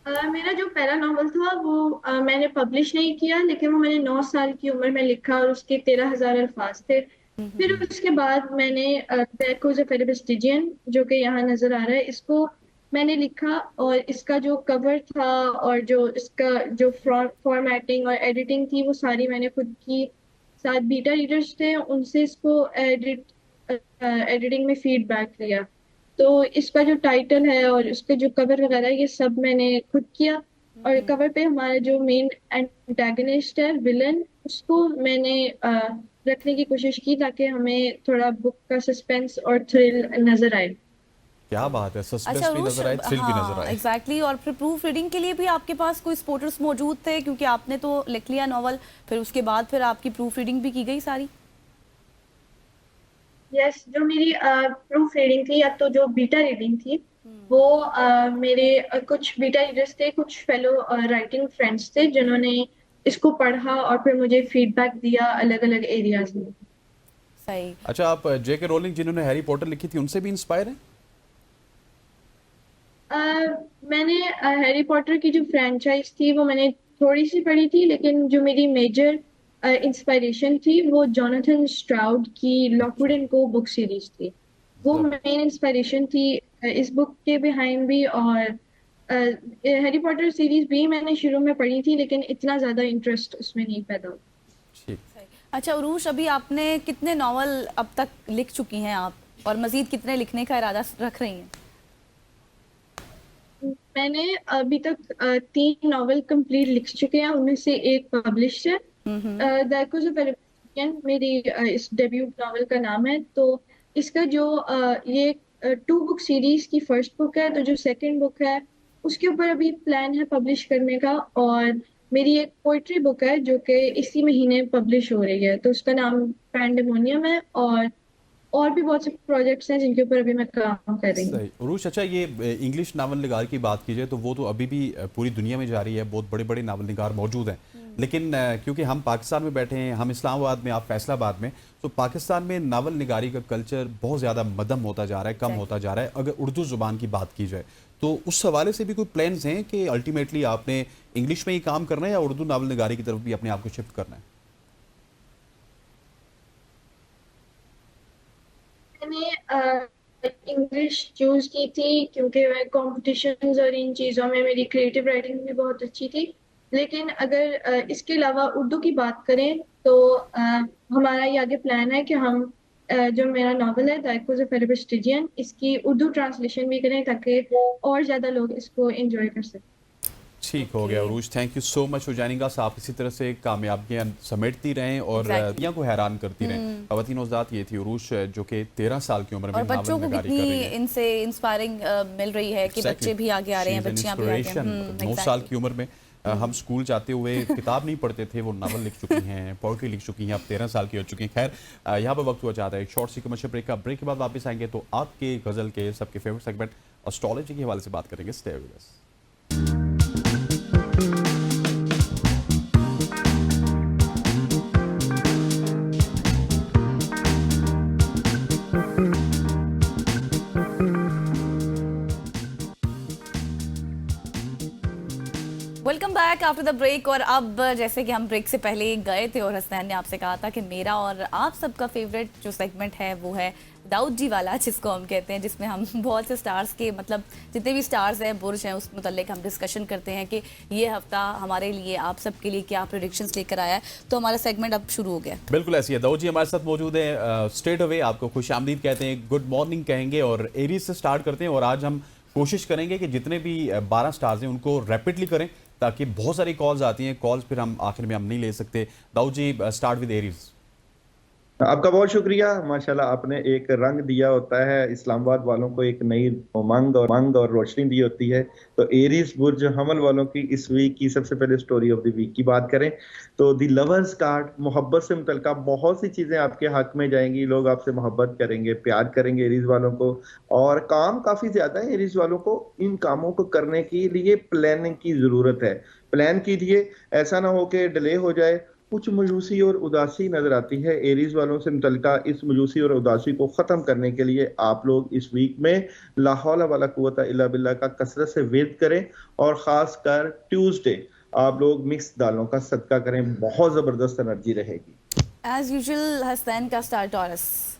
S8: मेरा जो पहला नॉवल था वो मैंने पब्लिश नहीं किया, लेकिन वो मैंने 9 साल की उम्र में लिखा और उसके 13,000 अल्फाज थे। फिर उसके बाद मैंने दैट फेरेबिस्टिजियन, जो कि यहाँ नजर आ रहा है, इसको मैंने लिखा, और इसका जो कवर था और जो इसका जो फॉर्मेटिंग और एडिटिंग थी वो सारी मैंने खुद की। साथ बीटा रीडर्स थे, उनसे इसको एडिटिंग में फीडबैक लिया। तो इसका जो टाइटल है और इसके जो कवर वगैरह ये सब मैंने खुद किया, और कवर पे हमारा जो मेन एंटागनिस्ट है, विलन, उसको मैंने रखने की कोशिश की ताकि हमें थोड़ा बुक का सस्पेंस और थ्रिल नजर आए।
S1: क्या बात है, सस्पेंस
S2: अच्छा
S1: भी
S2: रूश,
S1: नजर आए, थ्रिल भी नजर आए।
S2: एग्जैक्टली। और फिर प्रूफ रीडिंग के लिए भी आपके पास कोई सपोर्टर्स मौजूद थे, क्योंकि आपने तो लिख लिया नॉवल, फिर उसके बाद फिर आपकी प्रूफ रीडिंग भी की गई सारी?
S8: यस, जो मेरी प्रूफ रीडिंग थी या तो जो बीटा रीडिंग थी वो मेरे कुछ बीटा रीडर्स थे, कुछ फेलो राइटिंग फ्रेंड्स थे जिन्होंने इसको पढ़ा और फिर मुझे फीडबैक दिया अलग अलग एरियाज में।
S2: सही।
S1: अच्छा, आप जेके रोलिंग जिन्होंने हैरी पॉटर लिखी थी उनसे भी इंस्पायर हैं?
S8: मैंने हैरी पॉटर की जो फ्रेंचाइज थी वो मैंने थोड़ी सी पढ़ी थी, लेकिन जो मेरी मेजर इंस्पायरेशन थी वो जोनाथन स्ट्राउड की लॉकवुड एंड को बुक सीरीज थी। वो मेन इंस्पायरेशन थी इस बुक के बिहाइंड भी। और हैरी पॉटर सीरीज भी मैंने शुरू में पढ़ी थी, लेकिन इतना ज्यादा इंटरेस्ट उसमें नहीं पैदा हुआ।
S1: ठीक।
S2: अच्छा उरूश, अभी आपने कितने नॉवल अब तक लिख चुकी हैं आप, और मजीद कितने लिखने का इरादा रख रही हैं?
S8: मैंने अभी तक 3 नॉवल कंप्लीट लिख चुके हैं, उनमें से एक पब्लिश है। मेरी इस डेब्यू नॉवल का नाम है। तो इसका जो ये 2 बुक सीरीज की फर्स्ट बुक है, तो जो सेकंड बुक है उसके ऊपर अभी प्लान है पब्लिश करने का। और मेरी एक पोइट्री बुक है जो कि इसी महीने पब्लिश हो रही है, तो उसका नाम पैंडेमोनियम है। और भी बहुत से प्रोजेक्ट्स हैं जिनके ऊपर अभी मैं काम कर रही हूँ।
S1: सही। उरूश, अच्छा ये इंग्लिश नावल निगार की बात की जाए तो वो तो अभी भी पूरी दुनिया में जारी है, बहुत बड़े बड़े नावल निगार मौजूद हैं, लेकिन क्योंकि हम पाकिस्तान में बैठे हैं, हम इस्लामाबाद में, आप फैसलाबाद में, तो पाकिस्तान में नावल निगारी का कल्चर बहुत ज़्यादा मदम होता जा रहा है, कम होता जा रहा है। अगर उर्दू ज़ुबान की बात की जाए तो उस हवाले से भी कोई प्लान्स हैं कि अल्टीमेटली आपने इंग्लिश में ही काम करना है या उर्दू नावल निगारी की तरफ भी अपने आप को शिफ्ट करना है?
S8: मैंने इंग्लिश चूज की थी क्योंकि मैं कॉम्पिटिशन्स और इन चीज़ों में मेरी क्रिएटिव राइटिंग भी बहुत अच्छी थी। लेकिन अगर इसके अलावा उर्दू की बात करें तो हमारा ये आगे प्लान है कि हम जो मेरा नॉवल है द फेरेबिस्टिजियन, इसकी उर्दू ट्रांसलेशन भी करें ताकि और ज़्यादा लोग इसको एंजॉय कर सकें।
S1: ठीक हो गया Uroosh, thank you so much for joining us. आप इसी तरह से कामयाबियां समेटती रहें और दुनिया को हैरान करती रहें। खवातीन औज़ात, ये थी उरूश जो कि 13 साल की उम्र में
S2: और बच्चों को कितनी इनसे इंस्पायरिंग मिल रही है कि बच्चे भी आगे आ रहे हैं, बच्चियां भी आगे हैं।
S1: 9 साल की उम्र में हम स्कूल जाते हुए किताब नहीं पढ़ते थे, वो नावल लिख चुकी हैं, पोएट्री लिख चुकी हैं, अब 13 साल की हो चुकी हैं। खैर यहाँ पर वक्त हुआ चाहता है एक शॉर्ट सी कमर्शियल ब्रेक का। ब्रेक के बाद वापस आएंगे तो आपके गज़ल के सबके फेवरेट सेगमेंट एस्ट्रोलॉजी के हवाले से बात करेंगे। Stay with us.
S2: Welcome back after the break. और अब जैसे कि हम ब्रेक से पहले गए थे और हसनैन ने आपसे कहा था कि मेरा और आप सबका फेवरेट जो सेगमेंट है वो है दाऊद जी वाला, जिसको हम कहते हैं, जिसमें हम बहुत से स्टार्स के, मतलब जितने भी स्टार्स हैं, बुर्ज हैं, उस मुतल्लिक हम डिस्कशन करते हैं कि ये हफ्ता हमारे लिए, आप सबके लिए क्या प्रेडिक्शंस लेकर आया है। तो हमारा सेगमेंट अब शुरू हो गया।
S1: बिल्कुल ऐसी है। दाऊद जी हमारे साथ मौजूद है। स्ट्रेट अवे आपको खुशामदीद कहते हैं, गुड मॉर्निंग कहेंगे और एरीज से स्टार्ट करते हैं। और आज हम कोशिश करेंगे कि जितने भी 12 स्टार्स हैं उनको रैपिडली करें ताकि बहुत सारी कॉल्स आती हैं, कॉल्स फिर हम आखिर में हम नहीं ले सकते। दाऊद जी, स्टार्ट विद एरीज।
S9: आपका बहुत शुक्रिया। माशाल्लाह, आपने एक रंग दिया होता है इस्लामाबाद वालों को, एक नई उमंग और रोशनी दी होती है। तो एरीज बुर्ज हमल वालों की इस वीक की सबसे पहले स्टोरी ऑफ द वीक की बात करें तो दी लवर्स कार्ड, मोहब्बत से मुतल्लिका बहुत सी चीजें आपके हक में जाएंगी। लोग आपसे मोहब्बत करेंगे, प्यार करेंगे एरीज वालों को, और काम काफी ज्यादा है एरीज वालों को। इन कामों को करने के लिए प्लानिंग की जरूरत है। प्लान कीजिए, ऐसा ना हो कि डिले हो जाए। कुछ मायूसी और उदासी नजर आती है एरीज वालों से मुतल्लिका। इस मायूसी और उदासी को खत्म करने के लिए आप लोग इस वीक में ला हौला वला कुव्वता इल्ला बिल्लाह का कसरत से विर्द करें, और खासकर ट्यूसडे आप लोग मिक्स दालों का सदका करें, बहुत जबरदस्त एनर्जी रहेगी।
S2: एज यूजुअल हसनैन का स्टार टॉरस।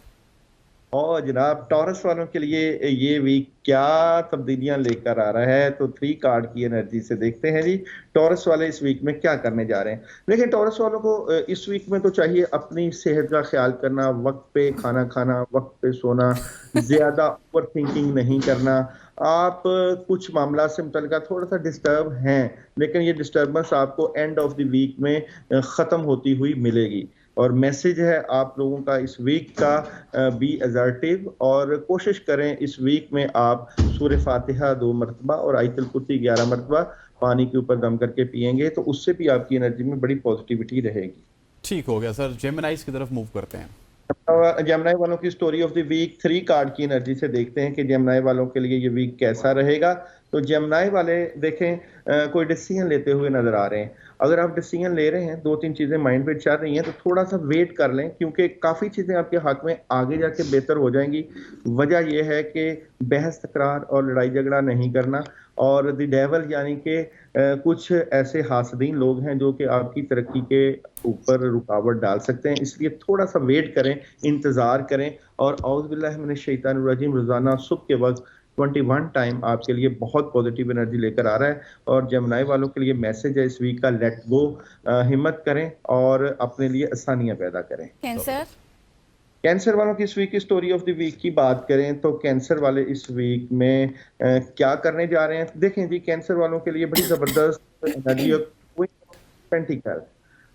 S9: और जनाब, टॉरस वालों के लिए ये वीक क्या तब्दीलियां लेकर आ रहा है, तो 3 कार्ड की एनर्जी से देखते हैं जी टॉरस वाले इस वीक में क्या करने जा रहे हैं। देखिए, टॉरस वालों को इस वीक में तो चाहिए अपनी सेहत का ख्याल करना, वक्त पे खाना खाना, वक्त पे सोना, ज्यादा ओवर थिंकिंग नहीं करना। आप कुछ मामला से मुतल्लिका थोड़ा सा डिस्टर्ब हैं, लेकिन ये डिस्टर्बेंस आपको एंड ऑफ द वीक में खत्म होती हुई मिलेगी। और मैसेज है आप लोगों का इस वीक का, बी असर्टिव, और कोशिश करें इस वीक में आप सूरह फातिहा 2 मरतबा और आयतुल कुर्सी 11 मरतबा पानी के ऊपर दम करके पिएंगे, तो उससे भी आपकी एनर्जी में बड़ी पॉजिटिविटी रहेगी।
S1: ठीक हो गया सर, जेमिनाइज की तरफ मूव करते हैं।
S9: जेमिनाई वालों की story of the week 3 card की एनर्जी से देखते हैं कि जेमिनाई वालों के लिए ये वीक कैसा रहेगा। तो जेमिनाई वाले देखें, कोई डिसीजन लेते हुए नजर आ रहे हैं। अगर आप डिसीजन ले रहे हैं, 2-3 चीजें माइंड पे चल रही हैं, तो थोड़ा सा वेट कर लें, क्योंकि काफी चीजें आपके हक में आगे जाके बेहतर हो जाएंगी। वजह यह है कि बहस तकरार और लड़ाई झगड़ा नहीं करना, और द डेवल यानी कि कुछ ऐसे हासदीन लोग हैं जो कि आपकी तरक्की के ऊपर रुकावट डाल सकते हैं। इसलिए थोड़ा सा वेट करें, इंतजार करें, और औज़ु बिल्लाहि मिनश शैतानिर रजीम रोजाना सुबह के वक्त 21 टाइम आपके लिए बहुत पॉजिटिव एनर्जी लेकर आ रहा है। और जेमिनाई वालों के लिए मैसेज है इस वीक का, लेट गो, हिम्मत करें और अपने लिए आसानियां पैदा करें। कैंसर वालों की इस वीक की स्टोरी ऑफ द वीक की बात करें तो कैंसर वाले इस वीक में क्या करने जा रहे हैं। देखें जी, कैंसर वालों के लिए बड़ी जबरदस्त एनर्जी है।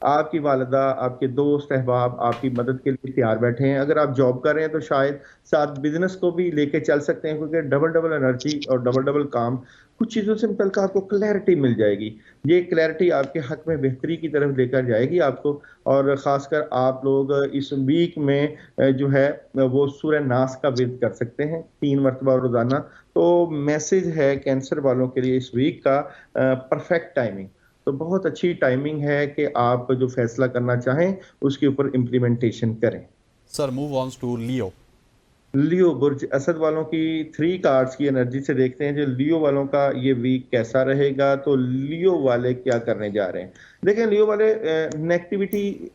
S9: आपकी वालिदा, आपके दोस्त अहबाब आपकी मदद के लिए तैयार बैठे हैं। अगर आप जॉब कर रहे हैं तो शायद साथ बिजनेस को भी लेके चल सकते हैं, क्योंकि डबल एनर्जी और डबल काम, कुछ चीज़ों से मुतल्लिक आपको क्लैरिटी मिल जाएगी। ये क्लैरिटी आपके हक में बेहतरी की तरफ लेकर जाएगी आपको। और ख़ासकर आप लोग इस वीक में जो है वो सूरह नास का विर्द कर सकते हैं 3 मरतबा रोज़ाना। तो मैसेज है कैंसर वालों के लिए इस वीक का, परफेक्ट टाइमिंग, तो बहुत अच्छी टाइमिंग है कि आप जो फैसला करना चाहें उसके ऊपर इम्प्लीमेंटेशन करें।
S1: सर, मूव ऑन टू लियो।
S9: लियो बुर्ज असद वालों की 3 कार्ड्स की एनर्जी से देखते हैं जो लियो वालों का ये वीक कैसा रहेगा। तो लियो वाले क्या करने जा रहे हैं। देखें, लियो वाले नेगेटिविटी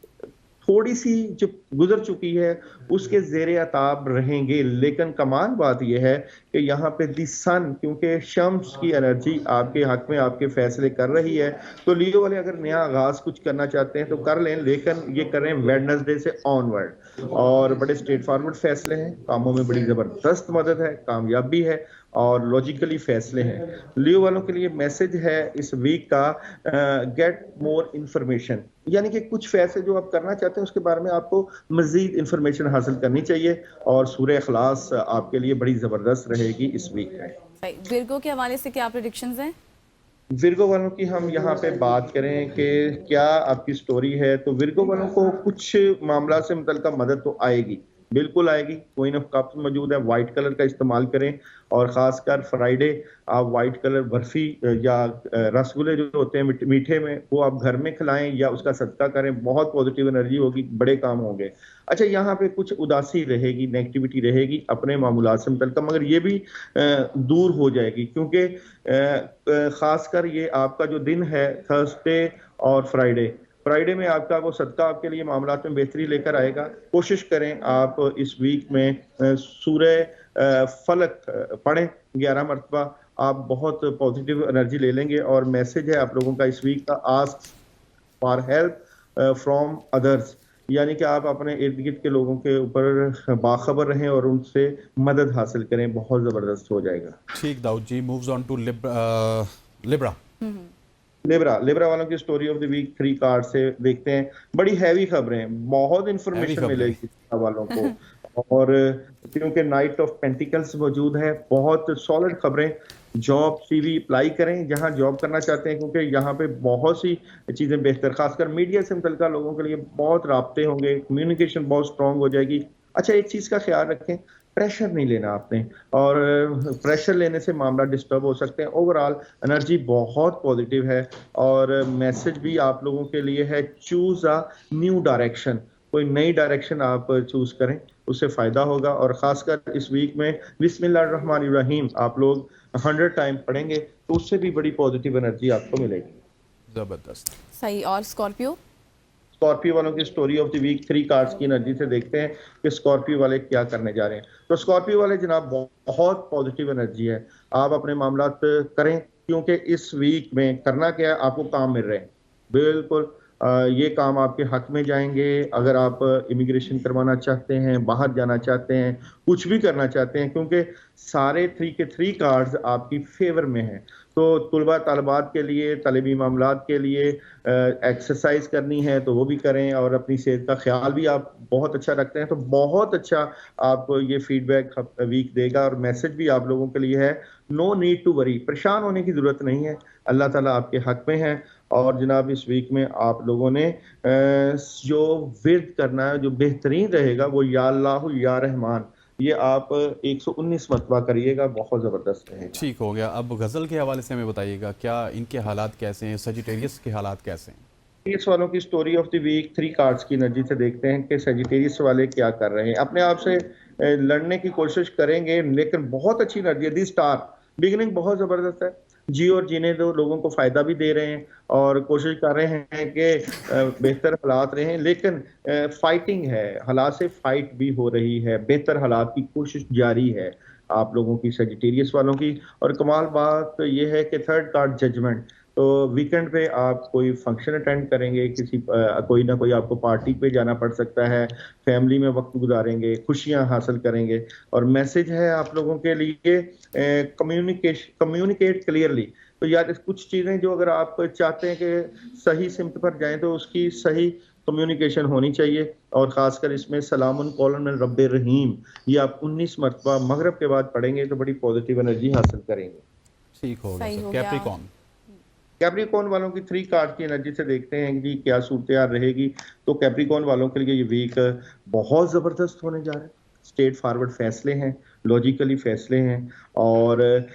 S9: थोड़ी सी जो गुजर चुकी है उसके ज़ेरे अताब रहेंगे, लेकिन कमाल बात यह है कि यहाँ पे दी सन, क्योंकि शम्स की एनर्जी आपके हक में आपके फैसले कर रही है। तो लियो वाले अगर नया आगाज कुछ करना चाहते हैं तो कर लें, लेकिन ये करें वेडनेसडे से ऑनवर्ड। और बड़े स्ट्रेट फॉरवर्ड फैसले हैं, कामों में बड़ी जबरदस्त मदद है, कामयाबी है और लॉजिकली फैसले हैं। लियो वालों के लिए मैसेज है इस वीक का, गेट मोर इंफॉर्मेशन, यानी कि कुछ फैसले जो आप करना चाहते हैं उसके बारे में आपको मजीद इंफॉर्मेशन हासिल करनी चाहिए। और सूरह इखलास आपके लिए बड़ी जबरदस्त रहेगी इस वीक में।
S2: विर्गो के हवाले से क्या प्रेडिक्शंस हैं?
S9: विर्गो वालों की हम यहाँ पे बात करें कि क्या आपकी स्टोरी है, तो विर्गो वालों को कुछ मामला से मुतल्लिका मदद तो आएगी, बिल्कुल आएगी। क्वीन ऑफ कप्स मौजूद है, व्हाइट कलर का इस्तेमाल करें। और खासकर फ्राइडे आप व्हाइट कलर बर्फी या रसगुल्ले जो होते हैं मीठे में, वो आप घर में खिलाएं या उसका सदका करें, बहुत पॉजिटिव एनर्जी होगी, बड़े काम होंगे। अच्छा, यहाँ पे कुछ उदासी रहेगी, नेगेटिविटी रहेगी अपने मामूलात से मुतल्लिका, मगर ये भी दूर हो जाएगी, क्योंकि खासकर ये आपका जो दिन है थर्सडे और फ्राइडे में आपका वो सदका आपके लिए मामलात में बेहतरी लेकर आएगा। कोशिश करें आप इस वीक में सूरह फलक पढ़ें 11 मरतबा, आप बहुत पॉजिटिव एनर्जी ले लेंगे। और मैसेज है आप लोगों का इस वीक का, ask for help from others, यानी कि आप अपने इर्द गिर्द के लोगों के ऊपर बाखबर रहें और उनसे मदद हासिल करें, बहुत ज़बरदस्त हो जाएगा।
S1: ठीक Daud ji, moves on to Libra.
S9: Libra वालों की story of the week 3 card से देखते हैं। बड़ी हैवी खबरें, बहुत इंफॉर्मेशन
S1: खबरें।
S9: मिलेगी वालों को, और क्योंकि नाइट ऑफ पेंटिकल्स मौजूद है, बहुत सॉलिड खबरें। जॉब सीवी अप्लाई करें जहां जॉब करना चाहते हैं, क्योंकि यहाँ पे बहुत सी चीजें बेहतर, खासकर मीडिया से मुतल्लिका लोगों के लिए बहुत राब्ते होंगे, कम्युनिकेशन बहुत स्ट्रांग हो जाएगी। अच्छा, एक चीज का ख्याल रखें, प्रेशर नहीं लेना आपने, और प्रेशर लेने से मामला डिस्टर्ब हो सकते हैं। ओवरऑल एनर्जी बहुत पॉजिटिव है, और मैसेज भी आप लोगों के लिए है, चूज अ न्यू डायरेक्शन। कोई नई डायरेक्शन आप चूज करें, उससे फायदा होगा। और खासकर इस वीक में बिस्मिल्लाहिर्रहमानिर्रहीम आप लोग 100 टाइम पढ़ेंगे तो उससे भी बड़ी पॉजिटिव एनर्जी आपको मिलेगी।
S1: जबरदस्त।
S2: सही। और स्कॉर्पियो
S9: वालों की story of the week 3 cards की एनर्जी से देखते हैं कि स्कॉर्पियो वाले क्या करने जा रहे हैं। तो स्कॉर्पियो वाले जनाब बहुत पॉजिटिव एनर्जी है, आप अपने मामलात करें, क्योंकि इस वीक में करना क्या है, आपको काम मिल रहे हैं। बिल्कुल ये काम आपके हक में जाएंगे। अगर आप इमिग्रेशन करवाना चाहते हैं, बाहर जाना चाहते हैं, कुछ भी करना चाहते हैं, क्योंकि सारे 3 के 3 कार्ड्स आपकी फेवर में हैं। तो तुलबा तालबात के लिए, तलीबी मामलात के लिए एक्सरसाइज करनी है तो वो भी करें, और अपनी सेहत का ख्याल भी आप बहुत अच्छा रखते हैं तो बहुत अच्छा आपको ये फीडबैक वीक देगा। और मैसेज भी आप लोगों के लिए है, नो नीड टू वरी, परेशान होने की जरूरत नहीं है, अल्लाह ताला आपके हक में है। और जनाब इस वीक में आप लोगों ने जो विर्द करना है, जो बेहतरीन रहेगा, वो या अल्लाह या रहमान, ये आप 119 मरतबा करिएगा, बहुत ज़बरदस्त रहेगा।
S1: ठीक हो गया। अब गज़ल के हवाले से हमें बताइएगा, क्या इनके हालात कैसे हैं, सजिटेरियस के हालात कैसे हैं?
S9: सजिटेरियस वालों की story of the week 3 cards की एनर्जी से देखते हैं कि सजिटेरियस वाले क्या कर रहे हैं। अपने आप से लड़ने की कोशिश करेंगे, लेकिन बहुत अच्छी एनर्जी है। दी स्टार बिगिनिंग बहुत ज़बरदस्त है, जी और जीने दो, लोगों को फायदा भी दे रहे हैं और कोशिश कर रहे हैं कि बेहतर हालात रहें, लेकिन फाइटिंग है, हालात से फाइट भी हो रही है, बेहतर हालात की कोशिश जारी है आप लोगों की, सजिटेरियस वालों की। और कमाल बात यह है कि 3rd कार्ड जजमेंट, तो वीकेंड पे आप कोई फंक्शन अटेंड करेंगे, किसी कोई ना कोई आपको पार्टी पे जाना पड़ सकता है, फैमिली में वक्त गुजारेंगे, खुशियां हासिल करेंगे। और मैसेज है आप लोगों के लिए, कम्युनिकेट क्लियरली। तो यार कुछ चीज़ें जो अगर आप चाहते हैं कि सही सिमत पर जाएं तो उसकी सही कम्युनिकेशन होनी चाहिए। और ख़ासकर इसमें सलामुन कौलन मिन रब्बिर रहीम, ये आप 19 मरतबा मगरब के बाद पढ़ेंगे तो बड़ी पॉजिटिव एनर्जी हासिल करेंगे।
S1: ठीक हो
S2: सही
S1: गया।
S2: हो गया।
S9: कैप्रिकॉन वालों की 3 कार्ड की एनर्जी से देखते हैं कि क्या सूरत रहेगी। तो कैप्रिकॉन वालों के लिए ये वीक बहुत ज़बरदस्त होने जा रहा है। स्ट्रेट फॉरवर्ड फैसले हैं, लॉजिकली फैसले हैं, और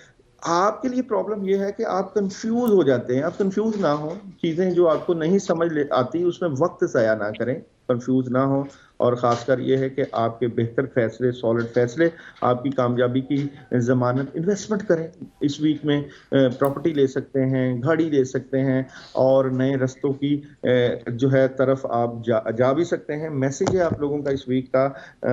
S9: आपके लिए प्रॉब्लम ये है कि आप कंफ्यूज हो जाते हैं। आप कंफ्यूज ना हो, चीज़ें जो आपको नहीं समझ आती उसमें वक्त ज़ाया ना करें, कंफ्यूज ना हो। और ख़ासकर ये है कि आपके बेहतर फैसले, सॉलिड फैसले आपकी कामयाबी की ज़मानत। इन्वेस्टमेंट करें, इस वीक में प्रॉपर्टी ले सकते हैं, गाड़ी ले सकते हैं, और नए रस्तों की जो है तरफ आप जा भी सकते हैं। मैसेज है आप लोगों का इस वीक का,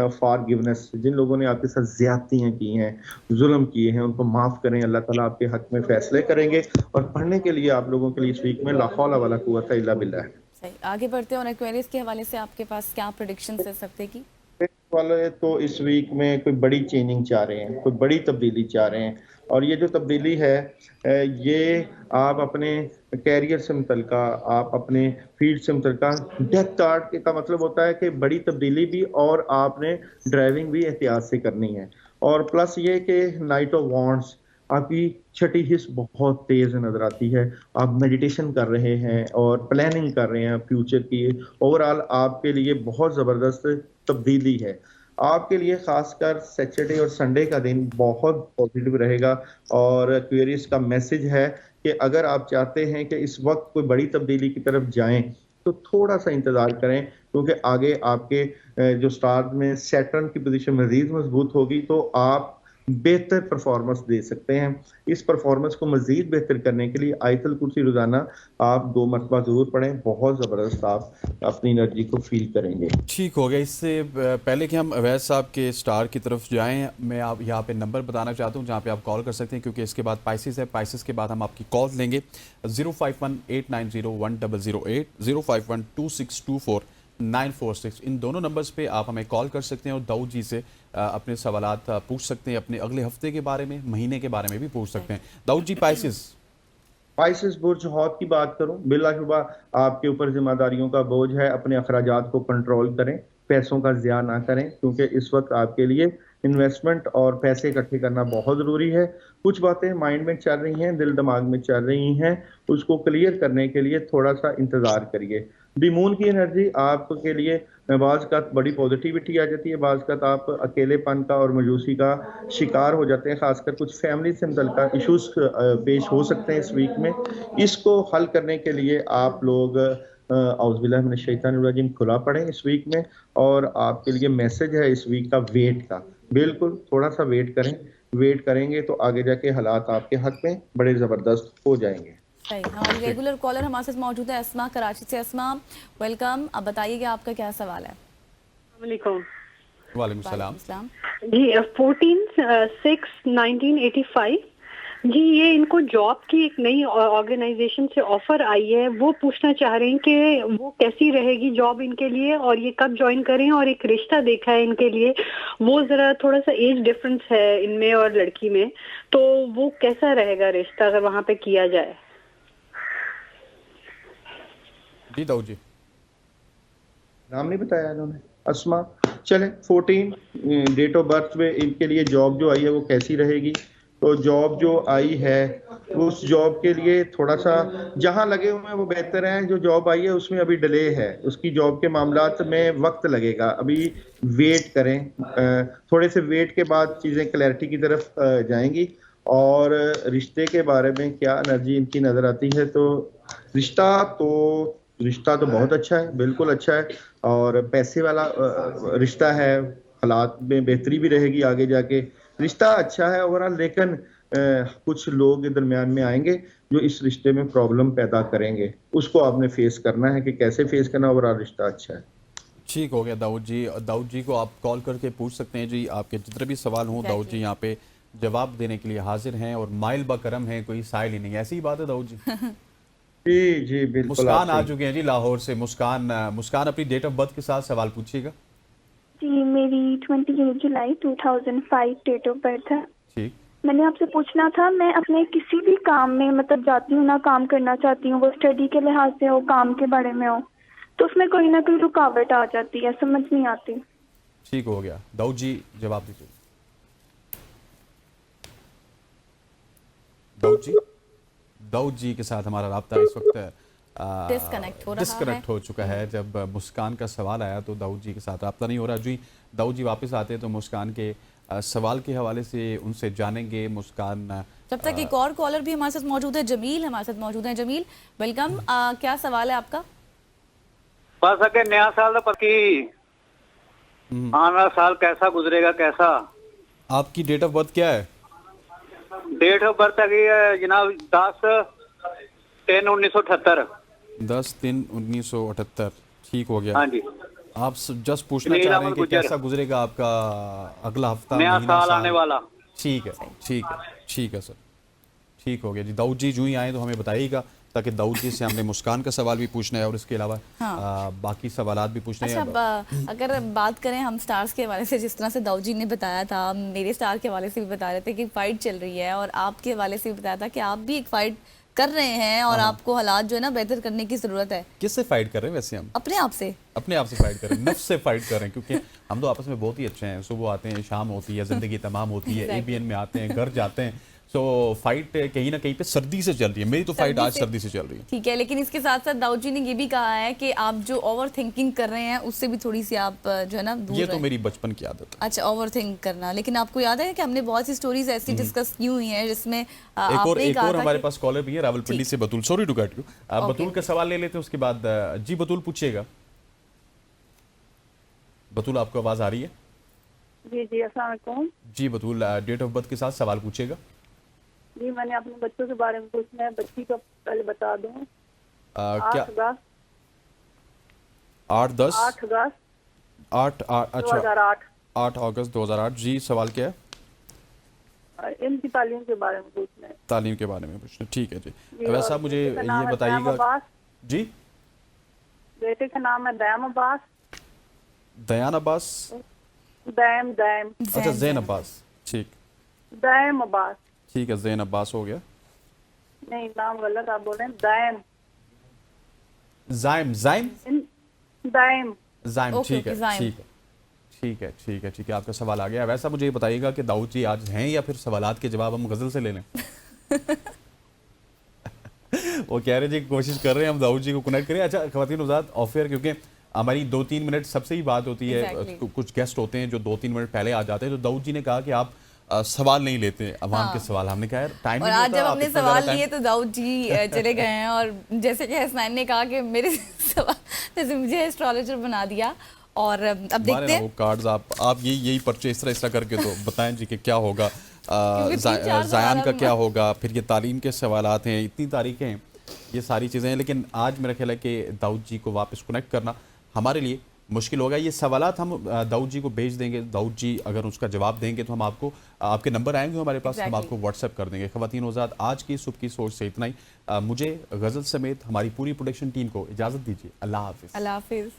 S9: फॉरगिवनेस, जिन लोगों ने आपके साथ ज़्यादतियाँ की हैं, जुल्म किए हैं, उनको माफ़ करें, अल्लाह ताला आपके हक में फैसले करेंगे। और पढ़ने के लिए आप लोगों के लिए इस वीक में ला हौला वला कुव्वता इल्ला बिल्लाह है।
S2: सही। आगे बढ़ते हैं और एक्वेरियस के हवाले से आपके पास क्या प्रेडिक्शन है इस हफ्ते की?
S9: वाले तो इस वीक में कोई बड़ी चेंजिंग चाह रहे हैं, कोई बड़ी तब्दीली चाह रहे हैं। और ये जो तब्दीली है, ये आप अपने कैरियर से मुतल्लिका, आप अपने फील्ड से मुतल्लिका, डेथ कार्ड का मतलब होता है कि बड़ी तब्दीली भी, और आपने ड्राइविंग भी एहतियात से करनी है। और प्लस ये कि नाइट ऑफ वॉन्ड्स, आपकी छठी हिस्स बहुत तेज नजर आती है, आप मेडिटेशन कर रहे हैं और प्लानिंग कर रहे हैं फ्यूचर की। ओवरऑल आपके लिए बहुत ज़बरदस्त तब्दीली है। आपके लिए खासकर सैटरडे और संडे का दिन बहुत पॉजिटिव रहेगा। और एक्वेरियस का मैसेज है कि अगर आप चाहते हैं कि इस वक्त कोई बड़ी तब्दीली की तरफ जाएं तो थोड़ा सा इंतजार करें, क्योंकि आगे आपके जो स्टार में सैटर्न की पोजीशन मजीद मजबूत होगी, तो आप बेहतर परफॉर्मेंस दे सकते हैं। इस परफॉर्मेंस को मजीद बेहतर करने के लिए आयतल कुर्सी रोजाना आप 2 मरतबा जरूर पढ़ें, बहुत ज़बरदस्त आप अपनी एनर्जी को फील करेंगे।
S1: ठीक हो गया। इससे पहले कि हम अवैध साहब के स्टार की तरफ जाएं, मैं आप यहाँ पे नंबर बताना चाहता हूँ जहाँ पे आप कॉल कर सकते हैं, क्योंकि इसके बाद पाइसिस है, पाइसिस के बाद हम आपकी कॉल लेंगे। 051890108, 0512624 इन दोनों नंबर्स पे आप हमें कॉल कर सकते हैं और दाऊद जी से अपने सवालात पूछ सकते हैं, अपने अगले हफ्ते के बारे में, महीने के बारे में भी पूछ सकते हैं। दाऊद जी, पाइसिस
S9: स्पाइसेस बुर्ज हौद की बात करूं, बिलाशुबा आपके ऊपर जिम्मेदारियों का बोझ है, अपने अखराजात को कंट्रोल करें, पैसों का ज़िया ना करें, क्योंकि इस वक्त आपके लिए इन्वेस्टमेंट और पैसे इकट्ठे करना बहुत ज़रूरी है। कुछ बातें माइंड में चल रही हैं, दिल दिमाग में चल रही हैं, उसको क्लियर करने के लिए थोड़ा सा इंतज़ार करिए। दी मून की एनर्जी आपके लिए बाज़ का बड़ी पॉजिटिविटी आ जाती है, बाज़ का आप अकेलेपन का और मायूसी का शिकार हो जाते हैं, खासकर कुछ फैमिली से मुतल्लिका इश्यूज पेश हो सकते हैं इस वीक में। इसको हल करने के लिए आप लोग औज़ुबिल्लाहि मिनश शैतानिर रजीम खुला पढ़ें इस वीक में, और आपके लिए मैसेज है इस वीक का वेट का, बिल्कुल थोड़ा सा वेट करें, वेट करेंगे तो आगे जाके हालात आपके हक में बड़े ज़बरदस्त हो जाएंगे।
S2: सही। हमारी रेगुलर कॉलर हमारे साथ मौजूद है अस्मा कराची से। अस्मा, वेलकम। अब बताइए कि आपका क्या सवाल है।
S10: वालेकुम
S1: सलाम
S10: जी। 14/6/1985 जी, ये इनको जॉब की एक नई ऑर्गेनाइजेशन से ऑफर आई है, वो पूछना चाह रहे हैं कि वो कैसी रहेगी जॉब इनके लिए और ये कब ज्वाइन करें, और एक रिश्ता देखा है इनके लिए, वो जरा थोड़ा सा एज डिफरेंस है इनमें और लड़की में, तो वो कैसा रहेगा रिश्ता अगर वहां पे किया जाए।
S1: जी दाऊद जी,
S9: नाम नहीं बताया इन्होंने। अस्मा, चले 14 डेट ऑफ बर्थ में इनके लिए जॉब जो आई है वो कैसी रहेगी। तो जॉब जो आई है उस जॉब के लिए थोड़ा सा जहां लगे हुए हैं वो बेहतर है, जो जॉब आई है उसमें अभी डिले है, उसकी जॉब के मामलात में वक्त लगेगा, अभी वेट करें, थोड़े से वेट के बाद चीज़ें क्लैरिटी की तरफ जाएंगी। और रिश्ते के बारे में क्या एनर्जी इनकी नज़र आती है, तो रिश्ता तो बहुत अच्छा है, बिल्कुल अच्छा है, और पैसे वाला रिश्ता है, हालात में बेहतरी भी रहेगी आगे जाके, रिश्ता अच्छा है ओवरऑल। लेकिन कुछ लोग दरमियान में आएंगे जो इस रिश्ते में प्रॉब्लम पैदा करेंगे, उसको आपने फेस करना है कि कैसे फेस करना। ओवरऑल रिश्ता अच्छा है।
S1: ठीक हो गया दाऊद जी। दाऊद जी को आप कॉल करके पूछ सकते हैं जी, आपके जितने भी सवाल हों दाऊद जी यहाँ पे जवाब देने के लिए हाजिर हैं, और माइल बकरम है, कोई साइल ही नहीं, ऐसी ही बात है दाऊद जी।
S9: जी जी बिल्कुल।
S1: मुस्कान आ चुके हैं जी लाहौर से। मुस्कान अपनी डेट ऑफ बर्थ के साथ सवाल पूछिएगा।
S11: जी, मेरी 28 जुलाई 2005 डेट ऑफ बर्थ है।
S1: ठीक।
S11: मैंने आपसे पूछना था, मैं अपने किसी भी काम में मतलब जाती हूँ ना, काम करना चाहती हूँ, वो स्टडी के लिहाज से हो, काम के बारे में हो, तो उसमें कोई ना कोई रुकावट आ जाती है, समझ नहीं आती।
S1: ठीक हो गया। दाऊद जी जवाब दीजिए। दाऊद जी के साथ हमारा राब्ता इस वक्त डिस्कनेक्ट हो चुका है। जब मुस्कान का सवाल आया तो दाऊद जी के साथ राब्ता नहीं हो रहा जी। दाऊद जी वापस आते हैं तो मुस्कान के सवाल के हवाले से उनसे जानेंगे। मुस्कान,
S2: जब तक एक और कॉलर भी हमारे साथ मौजूद है, जमील हमारे साथ मौजूद है। जमील वेलकम। क्या सवाल है आपका?
S12: बस अगर नया साल तो पति आना साल कैसा गुजरेगा, कैसा।
S1: आपकी डेट ऑफ बर्थ क्या है?
S12: डेट ऑफ बर्थ है जनाब 10/3/1978।
S1: 10/3/1978। ठीक हो गया।
S12: हाँ जी।
S1: आप जस्ट पूछना चाह रहे हैं कि कैसा गुजरेगा आपका अगला हफ्ता,
S12: नया साल आने वाला।
S1: ठीक है सर। ठीक हो गया जी। दाऊद जी जो ही आए तो हमें बताइएगा, ताकि दाऊद जी से हमने मुस्कान का सवाल भी पूछना है और इसके अलावा बाकी सवालात भी पूछने हैं।
S2: अच्छा, अगर बात करें हम स्टार्स के हवाले से, जिस तरह से दाऊद जी ने बताया था, मेरे स्टार के हवाले से भी बता रहे थे कि फाइट चल रही है, और आपके हवाले से भी बताया था कि आप भी एक फाइट कर रहे हैं और आपको हालात जो है ना बेहतर करने की जरूरत है।
S1: किससे फाइट कर रहे हैं वैसे? हम अपने आप से फाइट कर रहे हैं, नफ्स से फाइट कर रहे हैं, क्योंकि हम तो आपस में बहुत ही अच्छे हैं। सुबह आते हैं, शाम होती है, जिंदगी तमाम होती है, एबीएन में आते हैं, घर जाते हैं। सो फाइट कहीं ना कहीं पे सर्दी से चल रही है। मेरी तो फाइट आज सर्दी से चल रही है।
S2: ठीक है, लेकिन इसके साथ साथ दाऊद जी ने ये भी कहा है कि आप जो ओवर थिंकिंग कर रहे हैं उससे भी थोड़ी सी आप जो है ना दूर।
S1: ये तो मेरी बचपन की आदत है।
S2: अच्छा, ओवर थिंक करना। लेकिन आपको याद है कि हमने बहुत सी स्टोरीज ऐसी डिस्कस की हुई हैं जिसमें
S1: एक और हमारे पास कॉलर भी है, रावलपिंडी से Batool. Sorry to cut you. आप बतूल का सवाल ले लेते हैं, उसके बाद जी बतूल पूछिएगा। बतूल, आपको आवाज आ रही है?
S10: जी जी, अस्सलाम वालेकुम।
S1: जी बतूल, डेट ऑफ बर्थ के साथ सवाल पूछिएगा।
S10: जी, मैंने अपने बच्चों के बारे में पूछना है, बच्ची का पहले बता दूं।
S1: क्या?
S10: 8 अगस्त
S1: 8 अगस्त 2008। जी सवाल क्या है?
S10: इनकी तालीम के बारे में पूछना है।
S1: तालीम के बारे में पूछना, ठीक है जी। वैसा मुझे ये बताइएगा जी।
S10: बेटे का नाम है दयाम अब्बास।
S1: दयान अब्बास?
S10: दैम
S1: अच्छा, जैन अब्बास। ठीक,
S10: दैम अब्बास।
S1: ठीक है, जैन अब्बास हो गया।
S13: नहीं, नाम गलत आप बोल रहे हैं। दायम।
S1: जाइम जाइम
S13: दायम।
S1: जाइम,
S2: ओके,
S1: ठीक है
S2: ओके, जाइम।
S1: ठीक है ठीक है ठीक है ठीक है, आपका सवाल आ गया। वैसा मुझे ये बताइएगा कि दाऊद जी आज हैं या फिर सवालात के जवाब हम गजल से ले लें? वो कह रहे जी कोशिश कर रहे हैं हम दाऊद जी को कनेक्ट करें। अच्छा ख़वातीन हज़रात, ऑफेयर क्योंकि हमारी 2-3 मिनट सबसे ही बात होती है।
S2: Exactly.
S1: कुछ गेस्ट होते हैं जो 2-3 मिनट पहले आ जाते हैं। तो दाऊद जी ने कहा कि आप सवाल नहीं लेते अवाम के सवाल। हमने कहा यार टाइम
S2: और
S1: नहीं
S2: आज
S1: होता,
S2: जब
S1: आप
S2: हमने
S1: इतना
S2: सवाल
S1: ज़्यादा
S2: लिए तो दाऊद जी चले गए हैं, और जैसे कि हसनैन ने कहा कि मेरे सवाल जैसे मुझे एस्ट्रोलॉजर बना दिया। और अब देखते हैं
S1: वो कार्ड्स आप यही पर्चे इस तरह करके तो बताएं जी कि क्या होगा, ज़यान का क्या होगा, फिर ये तालीम के सवालात हैं, इतनी तारीखें हैं, ये सारी चीज़ें हैं। लेकिन आज मेरा ख्याल है कि दाऊद जी को वापस कनेक्ट करना हमारे लिए मुश्किल होगा। ये सवालात हम दाऊद जी को भेज देंगे। दाऊद जी अगर उसका जवाब देंगे तो हम आपको, आपके नंबर आएंगे हमारे पास, हम आपको व्हाट्सएप कर देंगे। ख़वातीन हज़रात, आज की सुबह की सोच से इतना ही। मुझे गज़ल समेत हमारी पूरी प्रोडक्शन टीम को इजाज़त दीजिए। अल्लाह हाफ़िज़।
S2: अल्लाह हाफ़िज़।